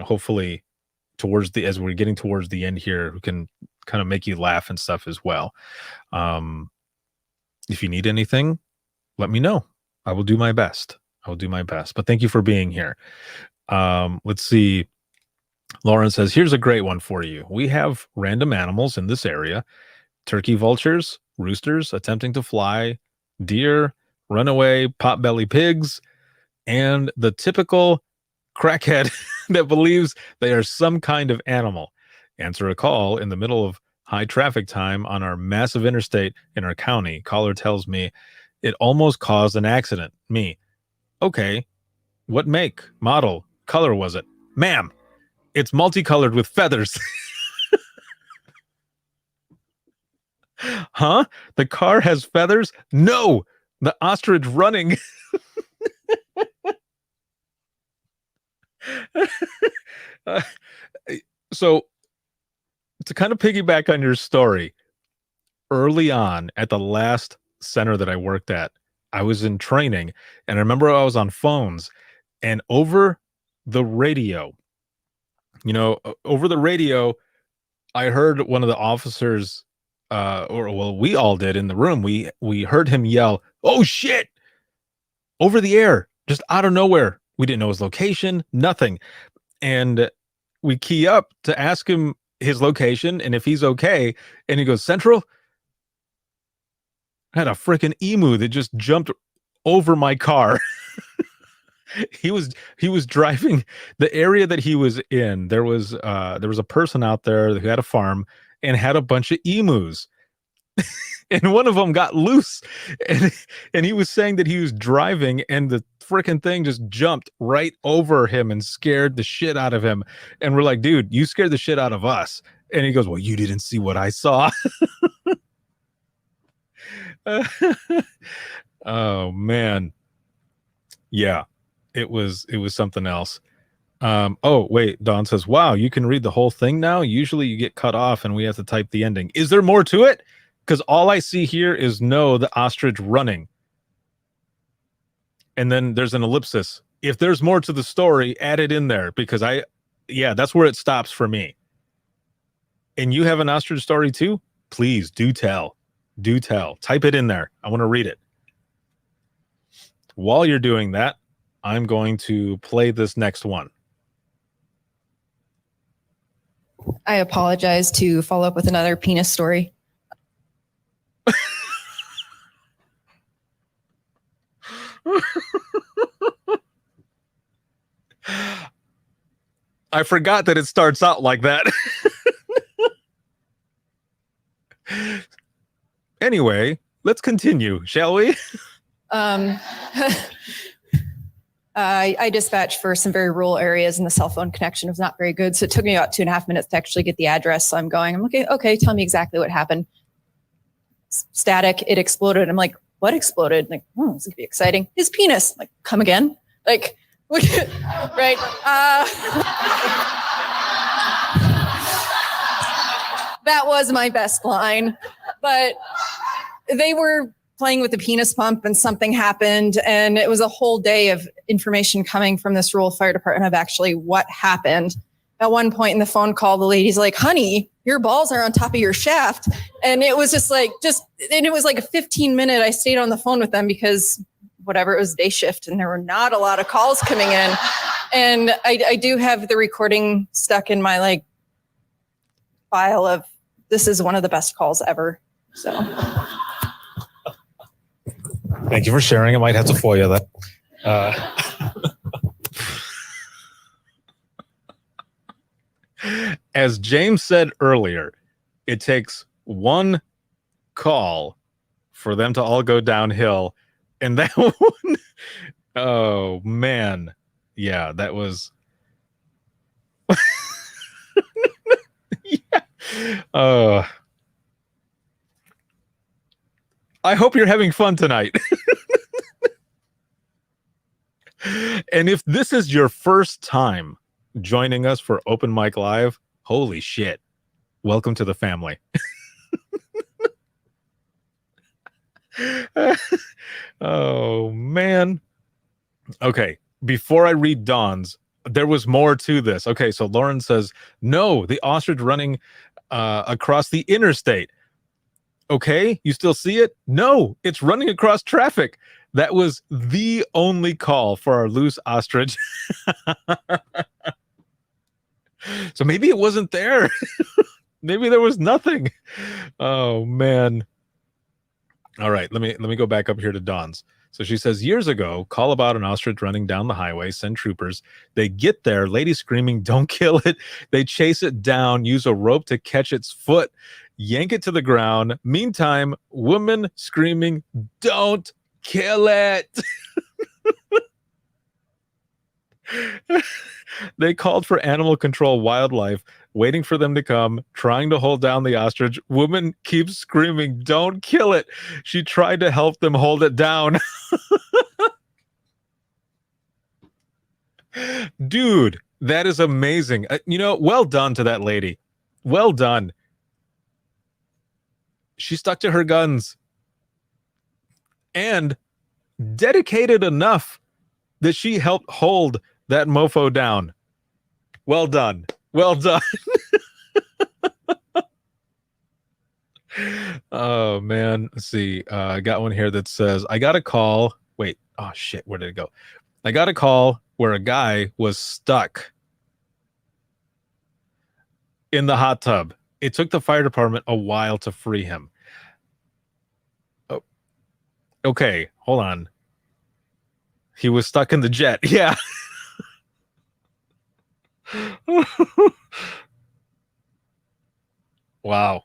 hopefully as we're getting towards the end here, we can kind of make you laugh and stuff as well. If you need anything, let me know. I will do my best. But thank you for being here. Let's see. Lauren says, here's a great one for you. We have random animals in this area. Turkey vultures, roosters attempting to fly, deer, runaway potbelly pigs, and the typical crackhead that believes they are some kind of animal. Answer a call in the middle of high traffic time on our massive interstate in our county. Caller tells me it almost caused an accident. Me. Okay. What make, model, color was it? Ma'am, it's multicolored with feathers. Huh? The car has feathers? No, the ostrich running. So to kind of piggyback on your story, early on at the last center that I worked at, I was in training, and I remember I was on phones, and over the radio, I heard one of the officers, we all did in the room. We heard him yell, "Oh shit!" over the air, just out of nowhere. We didn't know his location, nothing. And we key up to ask him his location and if he's okay. And he goes, Central? I had a freaking emu that just jumped over my car. He was driving the area that he was in. There was a person out there who had a farm and had a bunch of emus. And one of them got loose, and he was saying that he was driving and the freaking thing just jumped right over him and scared the shit out of him. And we're like, dude, you scared the shit out of us. And he goes, well, you didn't see what I saw. Oh man. Yeah, it was something else. Oh wait, Don says, wow, you can read the whole thing now. Usually you get cut off and we have to type the ending. Is there more to it? Because all I see here is the ostrich running. And then there's an ellipsis. If there's more to the story, add it in there, because that's where it stops for me. And you have an ostrich story too? Please do tell. Do tell. Type it in there. I want to read it. While you're doing that, I'm going to play this next one. I apologize to follow up with another penis story. I forgot that it starts out like that. Anyway, let's continue, shall we? I dispatched for some very rural areas and the cell phone connection was not very good. So it took me about 2.5 minutes to actually get the address. So I'm looking, okay, tell me exactly what happened. Static, it exploded. I'm like, what exploded? Like, this is gonna be exciting. His penis. Like, come again? Like, right? That was my best line. But they were playing with the penis pump and something happened. And it was a whole day of information coming from this rural fire department of actually what happened. At one point in the phone call, the lady's like, honey, your balls are on top of your shaft. And it was and it was like a 15-minute, I stayed on the phone with them because whatever, it was day shift and there were not a lot of calls coming in. And I do have the recording stuck in my file of, this is one of the best calls ever. So. Thank you for sharing. I might have to FOIA that. As James said earlier, it takes one call for them to all go downhill. And that one, oh man. Yeah, that was. Yeah. I hope you're having fun tonight. And if this is your first time joining us for Open Mic Live, holy shit. Welcome to the family. Oh, man. Okay, before I read Dawn's, there was more to this. Okay, so Lauren says, no, the ostrich running across the interstate. Okay, you still see it? No, it's running across traffic. That was the only call for our loose ostrich. So maybe it wasn't there. Maybe there was nothing. Oh, man. All right, let me go back up here to Dawn's. So she says, years ago, call about an ostrich running down the highway, send troopers. They get there, lady screaming, don't kill it. They chase it down, use a rope to catch its foot, yank it to the ground. Meantime, woman screaming, don't kill it. They called for animal control wildlife, waiting for them to come, trying to hold down the ostrich. Woman keeps screaming, don't kill it. She tried to help them hold it down. Dude, that is amazing. Well done to that lady. Well done. She stuck to her guns and dedicated enough that she helped hold that mofo down. Well done. Well done. Oh, man. Let's see. I got one here that says, I got a call. Wait. Oh, shit. Where did it go? I got a call where a guy was stuck in the hot tub. It took the fire department a while to free him. Oh, okay. Hold on. He was stuck in the jet. Yeah. Wow.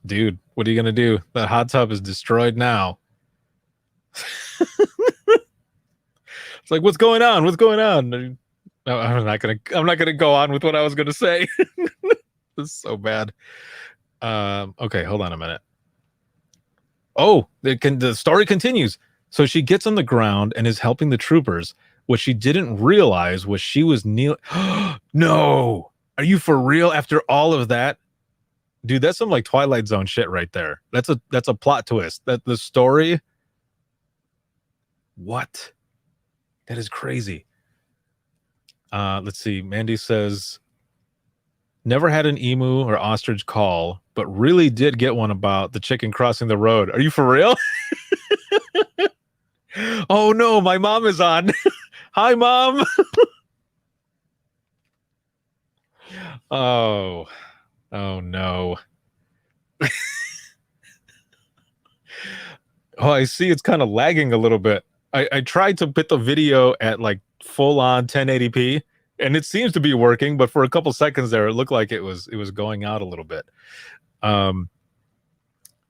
Dude, what are you going to do? That hot tub is destroyed now. It's like, what's going on? What's going on? No, I'm not going to go on with what I was going to say. This is so bad. Okay, hold on a minute. Oh, the story continues. So she gets on the ground and is helping the troopers. What she didn't realize was she was kneeling. No, are you for real? After all of that, dude, that's some like Twilight Zone shit right there. That's a plot twist. That the story. What? That is crazy. Let's see. Mandy says, never had an emu or ostrich call, but really did get one about the chicken crossing the road. Are you for real? Oh no, my mom is on. Hi, Mom. Oh no. Oh, I see it's kind of lagging a little bit. I tried to put the video at like full on 1080p and it seems to be working, but for a couple seconds there, it looked like it was going out a little bit.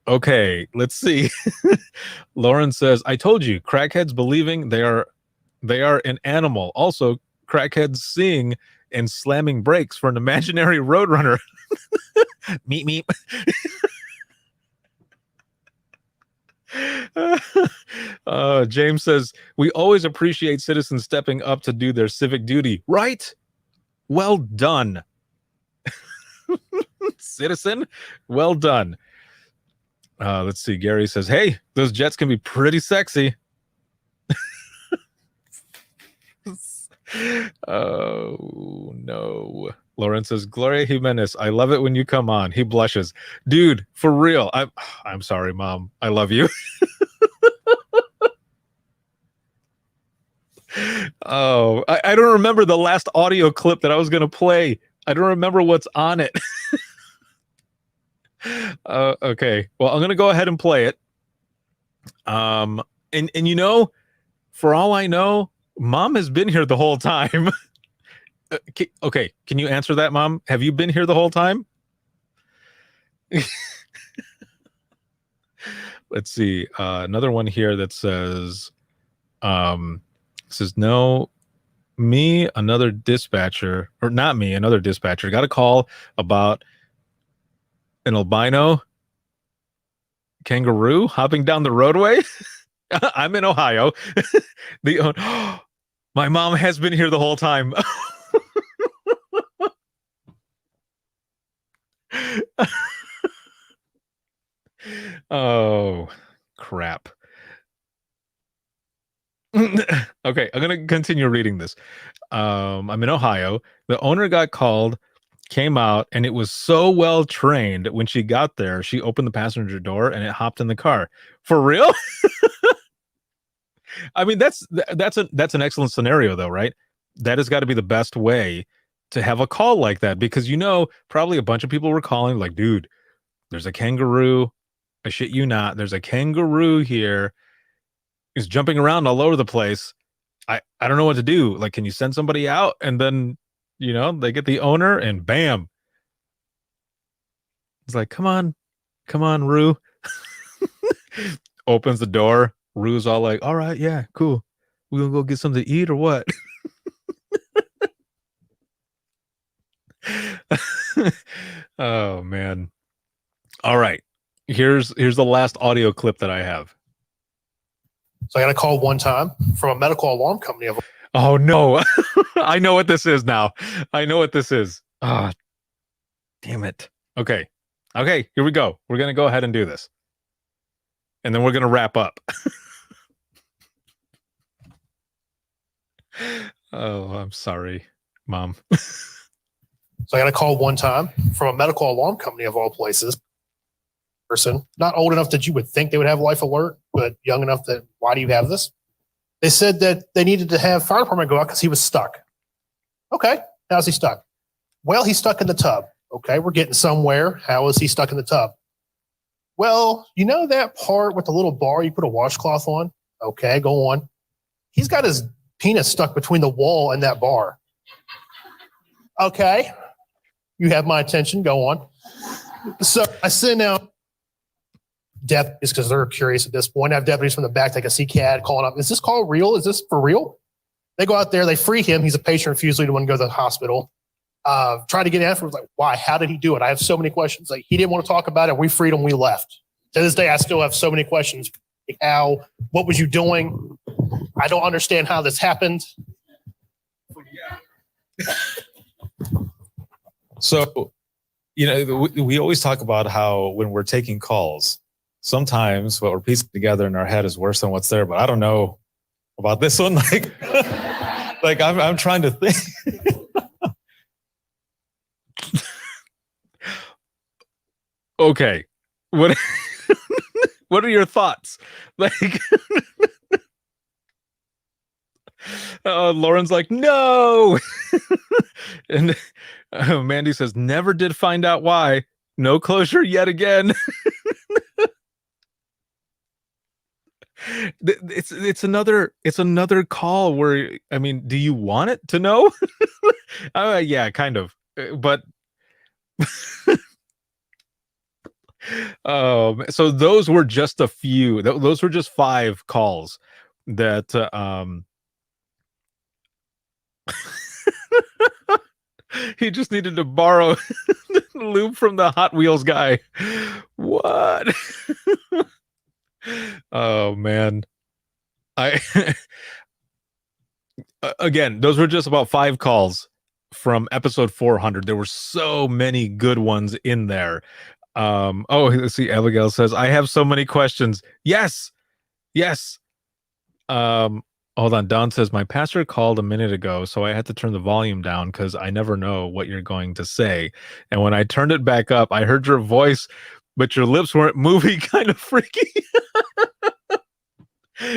Okay, let's see. Lauren says, I told you, crackheads believing they are an animal. Also, crackheads seeing and slamming brakes for an imaginary roadrunner. Meep, meep. James says, we always appreciate citizens stepping up to do their civic duty. Right? Well done. Citizen, well done. Let's see. Gary says, hey, those jets can be pretty sexy. Oh, no. Lauren says, Gloria Jimenez, I love it when you come on. He blushes. Dude, for real. I'm sorry, Mom. I love you. Oh, I don't remember the last audio clip that I was going to play. I don't remember what's on it. Okay. Well, I'm going to go ahead and play it. And you know, for all I know, Mom has been here the whole time. Okay, can you answer that, Mom? Have you been here the whole time? Let's see. Another one here that says, no, me, another dispatcher, or not me, another dispatcher got a call about an albino kangaroo hopping down the roadway. I'm in Ohio. My mom has been here the whole time. Oh, crap. Okay, I'm going to continue reading this. I'm in Ohio. The owner got called, came out, and it was so well trained. When she got there, she opened the passenger door and it hopped in the car. For real? I mean, that's an excellent scenario, though, right? That has got to be the best way to have a call like that, because, you know, probably a bunch of people were calling like, dude, there's a kangaroo. I shit you not. There's a kangaroo here. He's jumping around all over the place. I don't know what to do. Like, can you send somebody out? And then, you know, they get the owner and bam. It's like, come on, Rue. Opens the door. Rue's all like, all right, yeah, cool. We gonna go get something to eat or what? Oh man. All right. Here's the last audio clip that I have. So I got a call one time from a medical alarm company. Oh no. I know what this is now. I know what this is. Ah, damn it. Okay, here we go. We're gonna go ahead and do this. And then we're gonna wrap up. Oh, I'm sorry, Mom. So I got a call one time from a medical alarm company of all places. Person, not old enough that you would think they would have life alert, but young enough that why do you have this? They said that they needed to have fire department go out because he was stuck. Okay, how's he stuck? Well, he's stuck in the tub. Okay, we're getting somewhere. How is he stuck in the tub? Well, you know that part with the little bar you put a washcloth on? Okay, go on. He's got his penis stuck between the wall and that bar. Okay, you have my attention. Go on. So I send out deputies because they're curious at this point. I have deputies from the back take a CCAD calling up. Is this call real? Is this for real? They go out there. They free him. He's a patient refusal. He didn't want to go to the hospital. Trying to get after him. Like, why? How did he do it? I have so many questions. Like, he didn't want to talk about it. We freed him. We left. To this day, I still have so many questions. Like, how? What was you doing? I don't understand how this happened. So, you know, we always talk about how when we're taking calls, sometimes what we're piecing together in our head is worse than what's there. But I don't know about this one. Like, like I'm trying to think. Okay, what are your thoughts? Like, Lauren's like, no. And Mandy says, never did find out why. No closure yet again. It's another call where, I mean, do you want it to know? Yeah, kind of, but so those were just a few. Those were just 5 calls that he just needed to borrow lube from the Hot Wheels guy. What? Oh man. Again, those were just about 5 calls from episode 400. There were so many good ones in there. Oh, let's see. Abigail says, I have so many questions. Yes. Hold on. Don says, my pastor called a minute ago, so I had to turn the volume down because I never know what you're going to say. And when I turned it back up, I heard your voice, but your lips weren't moving. Kind of freaky.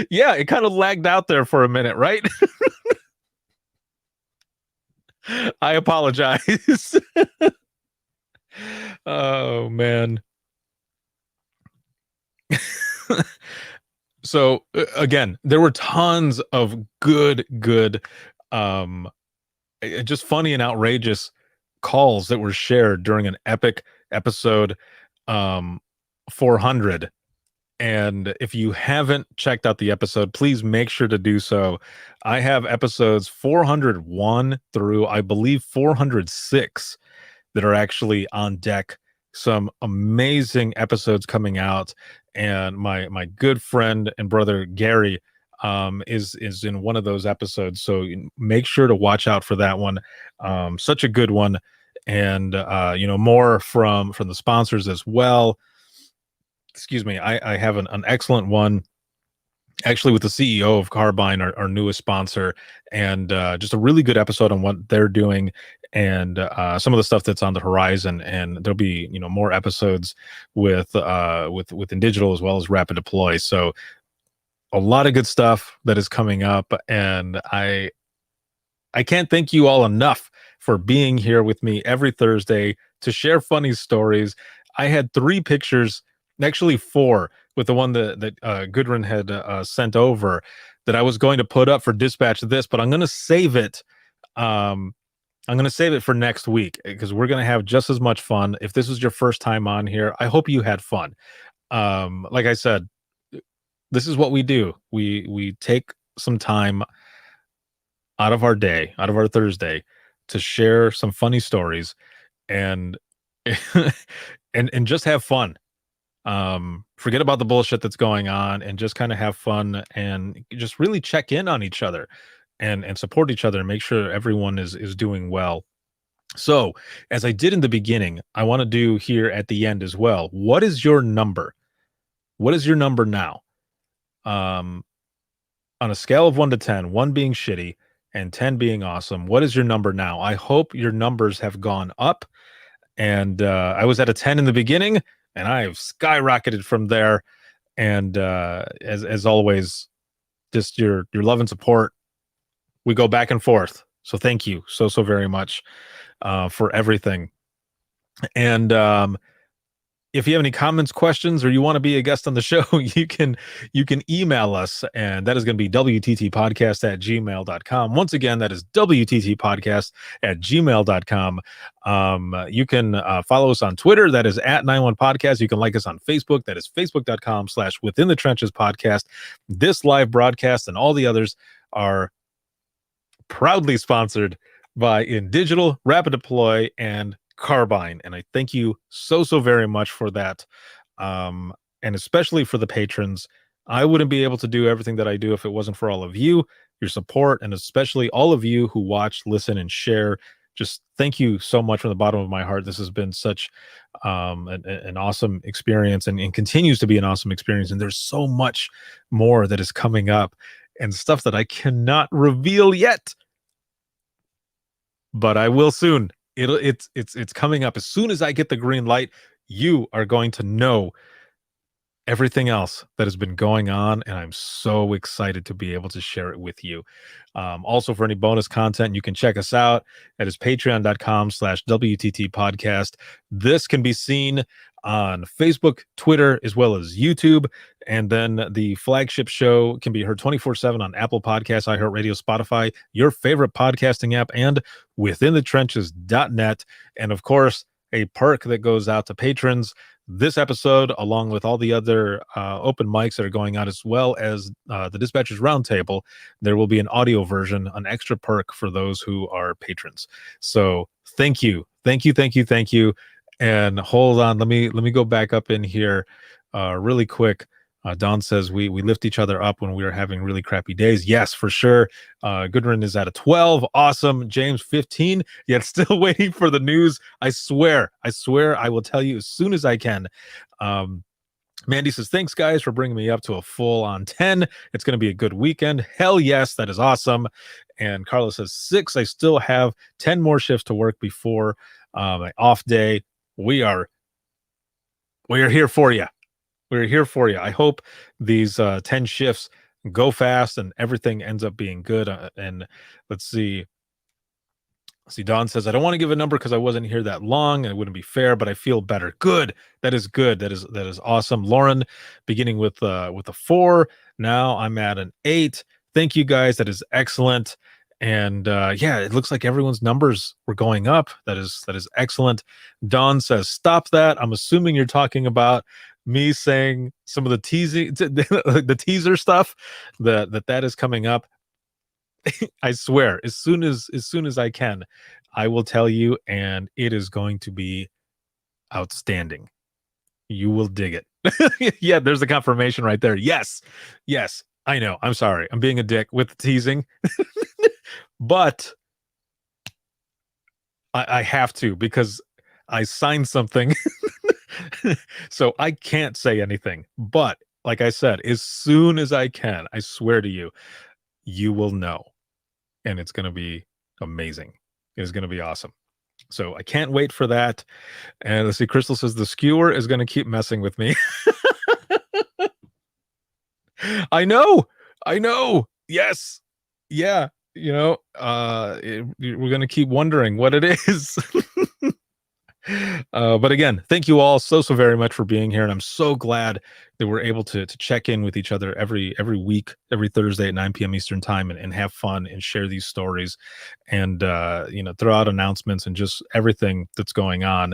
Yeah, it kind of lagged out there for a minute, right? I apologize. Oh, man. So again, there were tons of good, just funny and outrageous calls that were shared during an epic episode 400. And if you haven't checked out the episode, please make sure to do so. I have episodes 401 through, I believe, 406 that are actually on deck. Some amazing episodes coming out, and my good friend and brother Gary is in one of those episodes. So make sure to watch out for that one. Such a good one, and more from the sponsors as well. Excuse me, I have an excellent one actually with the CEO of Carbine, our newest sponsor, and just a really good episode on what they're doing and some of the stuff that's on the horizon. And there'll be more episodes with InDigital as well as Rapid Deploy. So a lot of good stuff that is coming up, and I can't thank you all enough for being here with me every Thursday to share funny stories. I had 3 pictures, actually 4, with the one that Gudrun had sent over that I was going to put up for Dispatch This, but I'm going to save it. I'm going to save it for next week because we're going to have just as much fun. If this was your first time on here, I hope you had fun. Like I said, this is what we do. We take some time out of our day, out of our Thursday, to share some funny stories and and just have fun. Forget about the bullshit that's going on and just kind of have fun and just really check in on each other and support each other and make sure everyone is doing well. So, as I did in the beginning, I want to do here at the end as well. What is your number? What is your number now? On a scale of 1 to 10, 1 being shitty and 10 being awesome, what is your number now? I hope your numbers have gone up. And I was at a 10 in the beginning, and I've skyrocketed from there. And as always, just your love and support. We go back and forth. So thank you so very much for everything. And if you have any comments, questions, or you want to be a guest on the show, you can email us, and that is going to be wttpodcast@gmail.com. Once again, that is wttpodcast@gmail.com. You can follow us on Twitter, that is @91podcast. You can like us on Facebook, that is facebook.com/withinthetrenchespodcast. This live broadcast and all the others are proudly sponsored by InDigital, Rapid Deploy, and Carbine, and I thank you so very much for that, and especially for the patrons. I wouldn't be able to do everything that I do if it wasn't for all of you, your support, and especially all of you who watch, listen, and share. Just thank you so much from the bottom of my heart. This has been such an awesome experience, and continues to be an awesome experience, and there's so much more that is coming up and stuff that I cannot reveal yet, but I will soon. It's coming up. As soon as I get the green light, you are going to know everything else that has been going on, and I'm so excited to be able to share it with you. Also, for any bonus content, you can check us out. That is patreon.com/WTT podcast. This can be seen on Facebook, Twitter, as well as YouTube. And then the flagship show can be heard 24/7 on Apple Podcasts, iHeartRadio, Spotify, your favorite podcasting app, and withinthetrenches.net. And of course, a perk that goes out to patrons. This episode, along with all the other open mics that are going on, as well as the Dispatchers Roundtable, there will be an audio version, an extra perk for those who are patrons. So thank you. And hold on, let me go back up in here really quick. Don says we lift each other up when we are having really crappy days. Yes, for sure. Gudrun is at a 12. Awesome. James 15. Yet still waiting for the news. I swear I will tell you as soon as I can. Mandy says, thanks guys for bringing me up to a full on 10. It's going to be a good weekend. Hell yes, that is awesome. And Carlos says 6. I still have 10 more shifts to work before my off day. We are here for you. We're here for you. I hope these 10 shifts go fast and everything ends up being good. And let's see. See, Don says, I don't want to give a number because I wasn't here that long and it wouldn't be fair, but I feel better. Good. That is good. That is awesome. Lauren, beginning with a 4. Now I'm at an 8. Thank you guys. That is excellent. And yeah, it looks like everyone's numbers were going up. That is excellent. Don says, stop that. I'm assuming you're talking about me saying some of the teasing, the teaser stuff that is coming up. I swear, as soon as I can, I will tell you, and it is going to be outstanding. You will dig it. Yeah, there's the confirmation right there. Yes, I know. I'm sorry. I'm being a dick with the teasing, but I have to because I signed something, so I can't say anything. But like I said, as soon as I can, I swear to you, you will know. And it's going to be amazing. It's going to be awesome. So I can't wait for that. And let's see, Crystal says the skewer is going to keep messing with me. I know. Yes. Yeah. You know, we're going to keep wondering what it is. But again, thank you all so very much for being here, and I'm so glad that we're able to check in with each other every week, every Thursday at 9 p.m. Eastern time, and have fun and share these stories, and throw out announcements and just everything that's going on.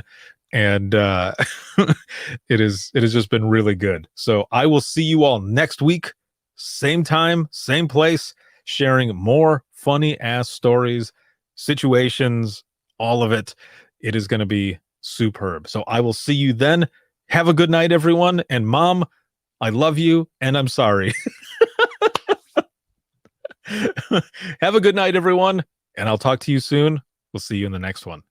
And it has just been really good. So I will see you all next week, same time, same place, sharing more funny ass stories, situations, all of it. It is going to be superb. So I will see you then. Have a good night, everyone. And Mom, I love you and I'm sorry. Have a good night, everyone. And I'll talk to you soon. We'll see you in the next one.